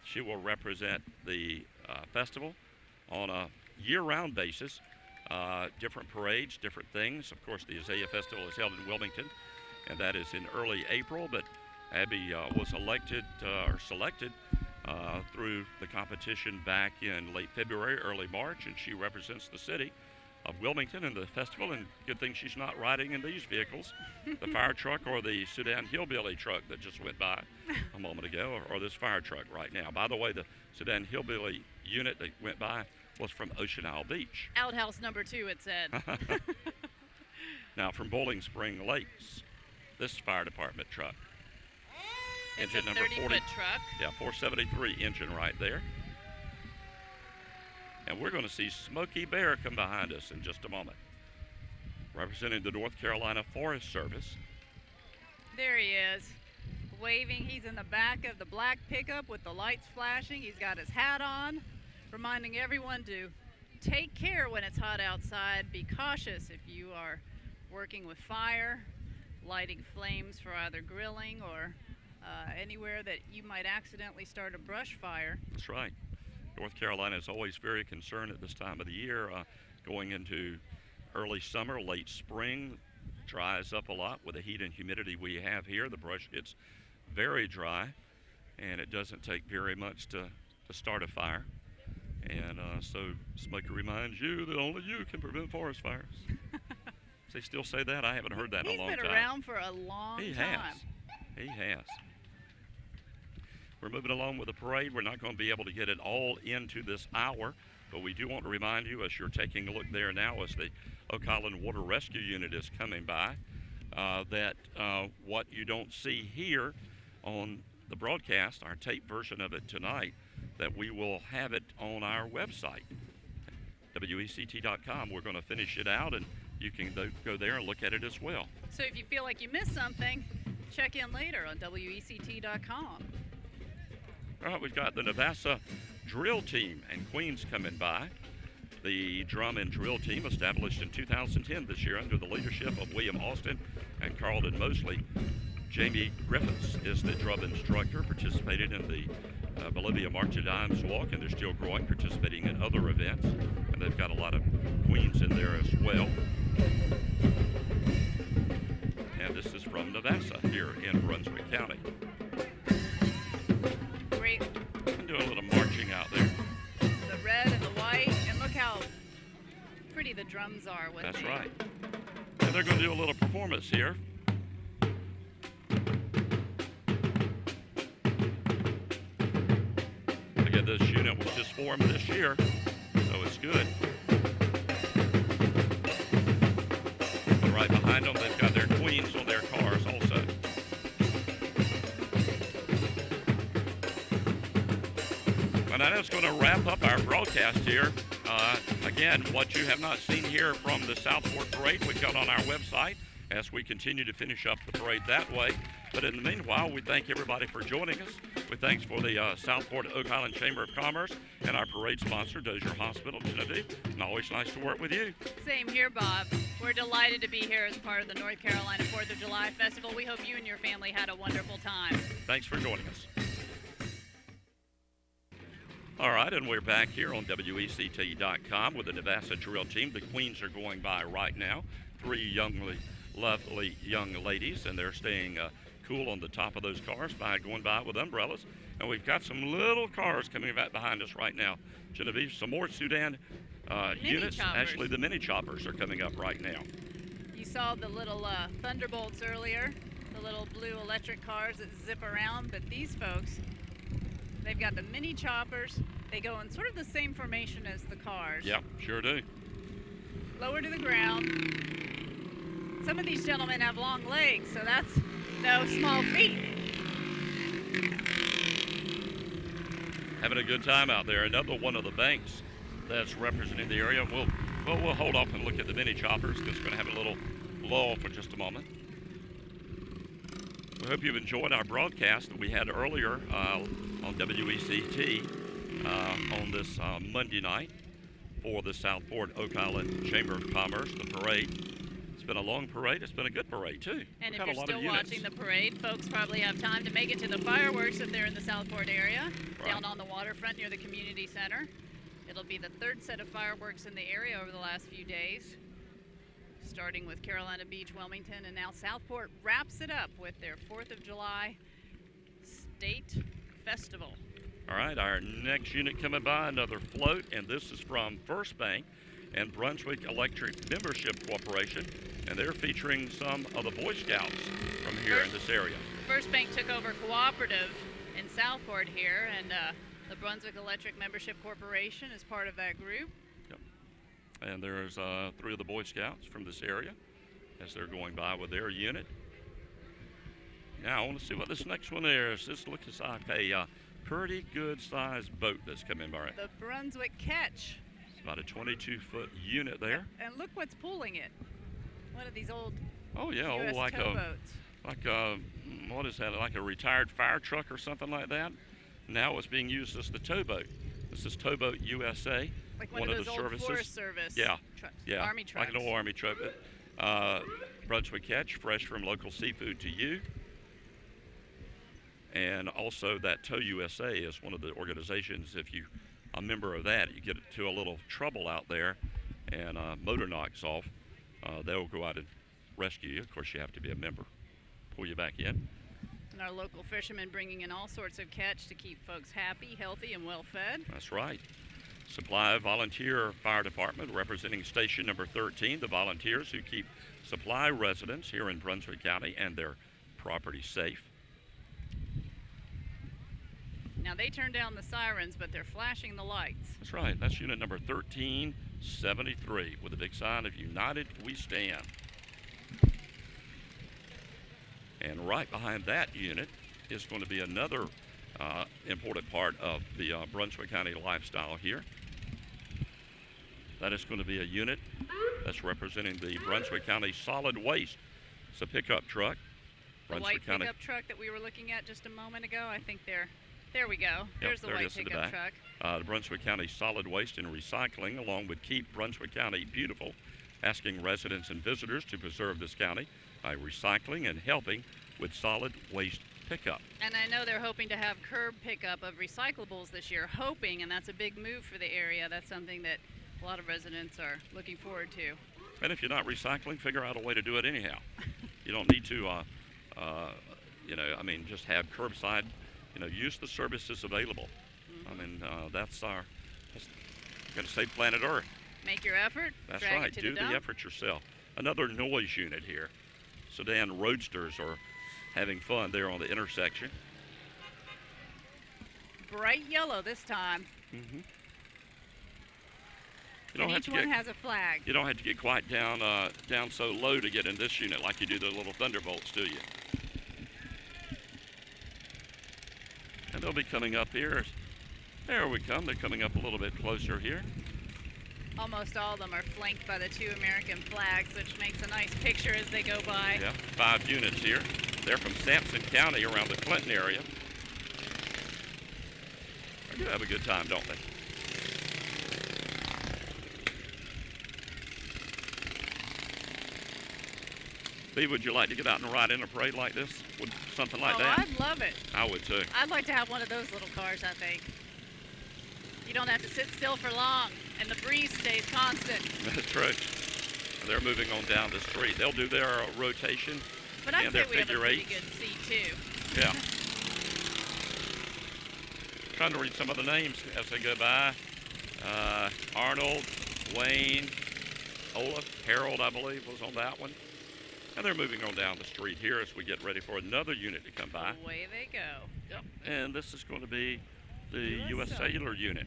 She will represent the festival on a year-round basis. Different parades, different things. Of course, the Azalea Festival is held in Wilmington, and that is in early April, but Abby was selected through the competition back in late February, early March, and she represents the city of Wilmington in the festival, and good thing she's not riding in these vehicles, the fire truck or the Sudan Hillbilly truck that just went by a moment ago, or this fire truck right now. By the way, the Sudan Hillbilly unit that went by was from Ocean Isle Beach. Outhouse number 2, it said. Now from Bowling Spring Lakes, this fire department truck. It's Engine a number 30-foot truck. Yeah, 473 engine right there. And we're going to see Smokey Bear come behind us in just a moment. Representing the North Carolina Forest Service. There he is, waving. He's in the back of the black pickup with the lights flashing. He's got his hat on, reminding everyone to take care when it's hot outside. Be cautious if you are working with fire, lighting flames for either grilling or anywhere that you might accidentally start a brush fire. That's right. North Carolina is always very concerned at this time of the year, going into early summer, late spring. Dries up a lot with the heat and humidity we have here. The brush gets very dry, and it doesn't take very much to start a fire. And so Smokey reminds you that only you can prevent forest fires. Does he still say that? I haven't heard that in a long time. He's been around for a long time. He has. We're moving along with the parade. We're not going to be able to get it all into this hour, but we do want to remind you, as you're taking a look there now, as the Oak Island Water Rescue Unit is coming by, that what you don't see here on the broadcast, our tape version of it tonight, that we will have it on our website, WECT.com. We're going to finish it out, and you can go there and look at it as well. So if you feel like you missed something, check in later on WECT.com. All right, we've got the Navassa Drill Team and Queens coming by. The drum and drill team established in 2010 this year under the leadership of William Austin and Carlton Mosley. Jamie Griffiths is the drum instructor, participated in the Bolivia March of Dimes walk, and they're still growing, participating in other events. And they've got a lot of queens in there as well. And this is from Navassa here in Brunswick County. Great. I'm doing a little marching out there. The red and the white, and look how pretty the drums are with That's the right. And they're going to do a little performance here. Again, this unit was just formed this year, so it's good. And right behind them, they've got their queens on their cars also. And that is going to wrap up our broadcast here. Again, what you have not seen here from the Southport Parade, we've got on our website as we continue to finish up the parade that way. But in the meanwhile, we thank everybody for joining us. We thanks for the Southport Oak Island Chamber of Commerce and our parade sponsor, Dozier Hospital, Genevieve. And always nice to work with you. Same here, Bob. We're delighted to be here as part of the North Carolina 4th of July Festival. We hope you and your family had a wonderful time. Thanks for joining us. All right, and we're back here on WECT.com with the Navassa Drill Team. The queens are going by right now. 3 lovely young ladies, and they're staying cool on the top of those cars by going by with umbrellas. And we've got some little cars coming back behind us right now. Genevieve, some more Sudan units. choppers. Actually, the mini choppers are coming up right now. You saw the little Thunderbolts earlier, the little blue electric cars that zip around, but these folks, they've got the mini choppers. They go in sort of the same formation as the cars. Yeah, sure do. Lower to the ground. Some of these gentlemen have long legs, so that's no small feat. Having a good time out there. Another one of the banks that's representing the area. We'll hold off and look at the mini choppers because we're going to have a little lull for just a moment. We hope you've enjoyed our broadcast that we had earlier on WECT on this Monday night for the Southport Oak Island Chamber of Commerce, the parade. It's been a long parade. It's been a good parade, too. And We've if had a you're lot of still units. watching the parade, folks probably have time to make it to the fireworks if they're in the Southport area, down on the waterfront near the community center. It'll be the 3rd set of fireworks in the area over the last few days, starting with Carolina Beach, Wilmington, and now Southport wraps it up with their 4th of July State Festival. All right, our next unit coming by, another float, and this is from First Bank and Brunswick Electric Membership Corporation, and they're featuring some of the Boy Scouts from here in this area. First Bank took over Cooperative in Southport here, and the Brunswick Electric Membership Corporation is part of that group. Yep. And there's 3 of the Boy Scouts from this area as they're going by with their unit. Now, I want to see what this next one is. This looks like a pretty good sized boat that's coming by. The Brunswick Catch. It's about a 22-foot unit there. And look what's pulling it. One of these old Oh yeah, US like towboats. what is that? Like a retired fire truck or something like that. Now it's being used as the towboat. This is Towboat USA. Like one of those the old services. Forest Service trucks. Yeah, Army trucks. like an old Army truck. Brunswick Catch, fresh from local seafood to you. And also that Tow USA is one of the organizations, if you're a member of that, you get into a little trouble out there and motor knocks off, they'll go out and rescue you. Of course, you have to be a member, pull you back in. And our local fishermen bringing in all sorts of catch to keep folks happy, healthy, and well fed. That's right. Supply Volunteer Fire Department representing station number 13, the volunteers who keep Supply residents here in Brunswick County and their property safe. Now they turn down the sirens, but they're flashing the lights. That's right. That's unit number 1373 with a big sign of United We Stand. And right behind that unit is going to be another important part of the Brunswick County lifestyle here. That is going to be a unit that's representing the Brunswick County Solid Waste. It's a pickup truck. The white pickup truck that we were looking at just a moment ago, I think there we go. There's the there it white is in the pickup back. truck. The Brunswick County Solid Waste and Recycling, along with Keep Brunswick County Beautiful, asking residents and visitors to preserve this county by recycling and helping with solid waste pickup. And I know they're hoping to have curb pickup of recyclables this year, hoping, and that's a big move for the area. That's something that a lot of residents are looking forward to. And if you're not recycling, figure out a way to do it anyhow. You don't need to, just have curbside. Use the services available. That's going to save planet Earth. Make your effort. That's drag right. it to Do the dump. effort yourself. Another noise unit here. Sedan roadsters are having fun there on the intersection. Bright yellow this time. Mm-hmm. And each one has a flag. You don't have to get quite down so low to get in this unit like you do the little Thunderbolts, do you? And they'll be coming up here. There we come. They're coming up a little bit closer here. Almost all of them are flanked by the 2 American flags, which makes a nice picture as they go by. Yeah, 5 units here. They're from Sampson County around the Clinton area. They do have a good time, don't they? Steve, would you like to get out and ride in a parade like this? Would something like that? I'd love it. I would too. I'd like to have one of those little cars, I think. You don't have to sit still for long, and the breeze stays constant. That's true. They're moving on down the street. They'll do their rotation But I'd and say their we have a figure pretty eights. good seat, too. Yeah. Trying to read some of the names as they go by. Arnold, Wayne, Olaf, Harold, I believe, was on that one. And they're moving on down the street here as we get ready for another unit to come by. Away they go. Yep. And this is going to be the U.S. Cellular unit.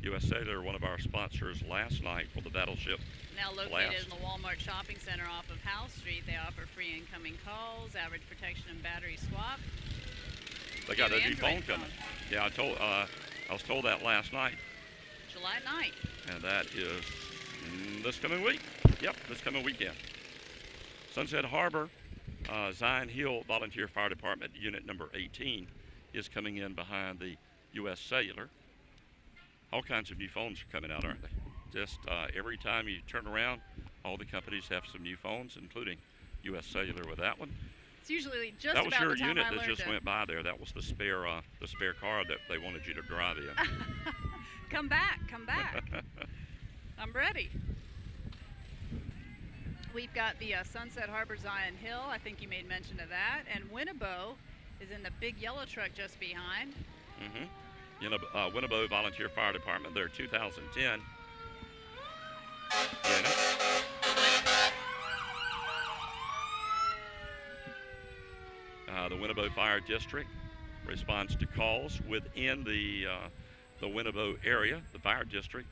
U.S. Cellular, one of our sponsors last night for the Battleship Now located Blast. in the Walmart Shopping Center off of House Street, they offer free incoming calls, average protection and battery swap. They got a new Android phone coming. Yeah, I was told that last night. July 9th. And that is this coming week. Yep, this coming weekend. Sunset Harbor, Zion Hill Volunteer Fire Department Unit number 18 is coming in behind the U.S. Cellular. All kinds of new phones are coming out, aren't they? Just every time you turn around, all the companies have some new phones, including U.S. Cellular with that one. It's usually just That was about your the time unit I that learned just to went by there. That was the spare car that they wanted you to drive in. come back. I'm ready. We've got the Sunset Harbor Zion Hill. I think you made mention of that. And Winnebago is in the big yellow truck just behind. Mm-hmm. Winnebago Volunteer Fire Department, their 2010 unit. The Winnebago Fire District responds to calls within the Winnebago area, the fire district.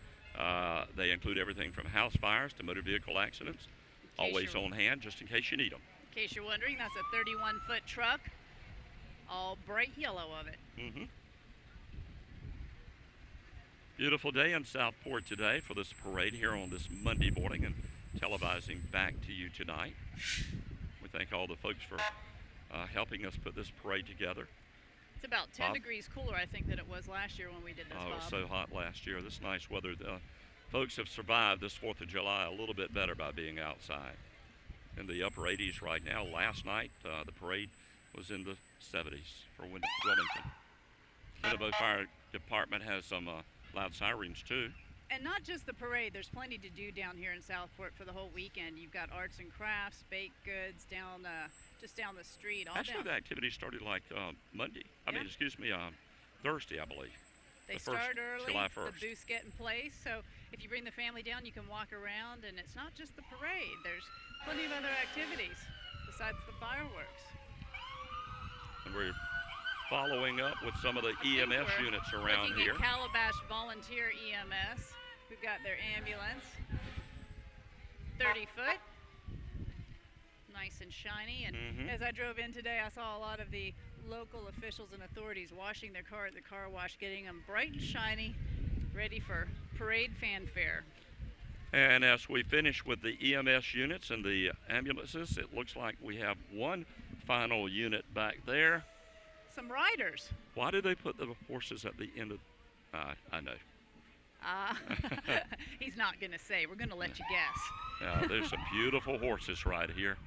They include everything from house fires to motor vehicle accidents. Always on hand, just in case you need them. In case you're wondering, that's a 31-foot truck, all bright yellow of it. Mm-hmm. Beautiful day in Southport today for this parade here on this Monday morning and televising back to you tonight. We thank all the folks for helping us put this parade together. It's about 10 Bob? degrees cooler, I think, than it was last year when we did this, Oh, it was Bob. so hot last year. This nice weather. Folks have survived this 4th of July a little bit better by being outside. In the upper 80s right now. Last night, the parade was in the 70s for Wilmington. Winnebago Fire Department has some loud sirens too. And not just the parade, there's plenty to do down here in Southport for the whole weekend. You've got arts and crafts, baked goods down just down the street. Actually, the activity started like Monday. Thursday, I believe. They the first, start early, July the 1st. booths get in place. So if you bring the family down, you can walk around, and it's not just the parade. There's plenty of other activities besides the fireworks. And we're following up with some of the EMS units around here. Calabash Volunteer EMS. We've got their ambulance. 30 foot. Nice and shiny. And as I drove in today, I saw a lot of the local officials and authorities washing their car at the car wash, getting them bright and shiny, ready for parade fanfare. And as we finish with the EMS units and the ambulances, it looks like we have one final unit back there. Some riders. Why do they put the horses at the end of? I know. He's not going to say. We're going to let you guess. There's some beautiful horses right here.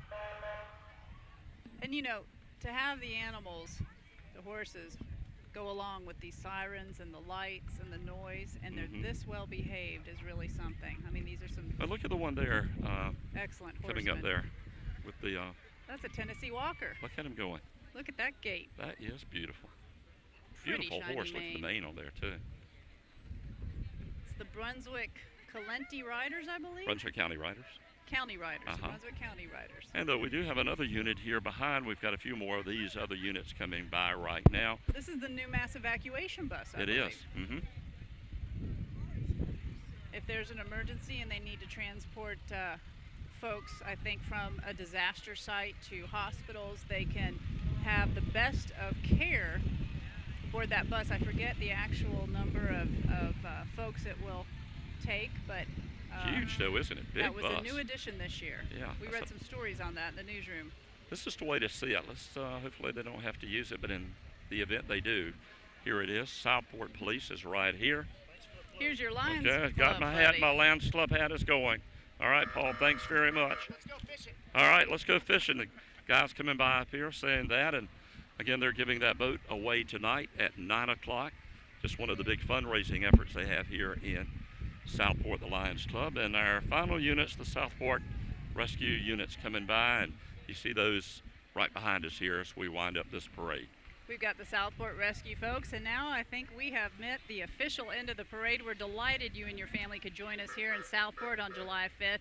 And you know, to have the animals, the horses, go along with these sirens and the lights and the noise, and they're this well behaved is really something. I mean, these are some Look at the one there excellent coming horsemen. up there with the, That's a Tennessee Walker. look at him going. Look at that gait. That is beautiful. Pretty Beautiful shiny horse. Look at the mane on there, too. It's the Brunswick Calenti Riders, I believe. Brunswick County Riders. County Riders. The Brunswick County Riders. And we do have another unit here behind. We've got a few more of these other units coming by right now. This is the new mass evacuation bus, I It believe. is. Mm-hmm. If there's an emergency and they need to transport folks, I think, from a disaster site to hospitals, they can have the best of care aboard that bus. I forget the actual number of folks it will take, but Huge, though, isn't it? Big that was bus. a new addition this year. Yeah. We read some stories on that in the newsroom. This is the way to see it. Let's hopefully they don't have to use it, but in the event they do, here it is. Southport Police is right here. Here's your Lions Okay, Club, got my hat. buddy. My Lions Club hat is going. All right, Paul, thanks very much. Let's go fishing. All right, let's go fishing. The guys coming by up here saying that, and again, they're giving that boat away tonight at 9 o'clock. Just one of the big fundraising efforts they have here in Southport, the Lions Club. And our final units, the Southport rescue units coming by, and you see those right behind us here as we wind up this parade. We've got the Southport Rescue folks, and now I think we have met the official end of the parade. We're delighted you and your family could join us here in Southport on July 5th.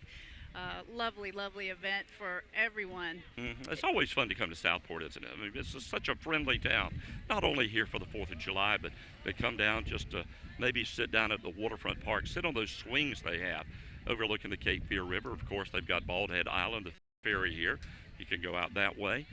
Lovely, lovely event for everyone. It's always fun to come to Southport, isn't it? I mean, it's just such a friendly town. Not only here for the 4th of July, but they come down just to maybe sit down at the waterfront park, sit on those swings they have overlooking the Cape Fear River. Of course, they've got Bald Head Island, the ferry here. You can go out that way.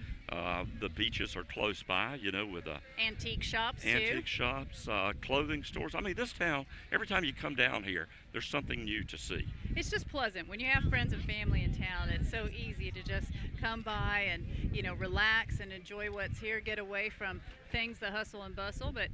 The beaches are close by, you know, with Antique shops, antique too. shops, clothing stores. I mean, this town, every time you come down here, there's something new to see. It's just pleasant. When you have friends and family in town, it's so easy to just come by and, you know, relax and enjoy what's here, get away from things, the hustle and bustle. But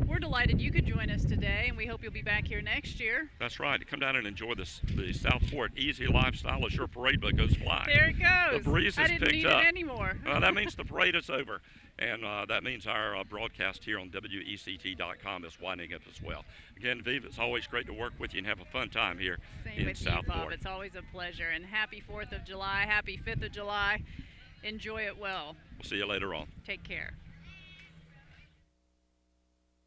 we're delighted you could join us today, and we hope you'll be back here next year. That's right. Come down and enjoy the Southport Easy Lifestyle as your parade boat goes flying. There it goes. The breeze has I didn't picked need up. it anymore. That means the parade is over. And that means our broadcast here on WECT.com is winding up as well. Again, Viv, it's always great to work with you and have a fun time here Same in with you, Southport. Bob. It's always a pleasure. And happy 4th of July, happy 5th of July. Enjoy it well. We'll see you later on. Take care.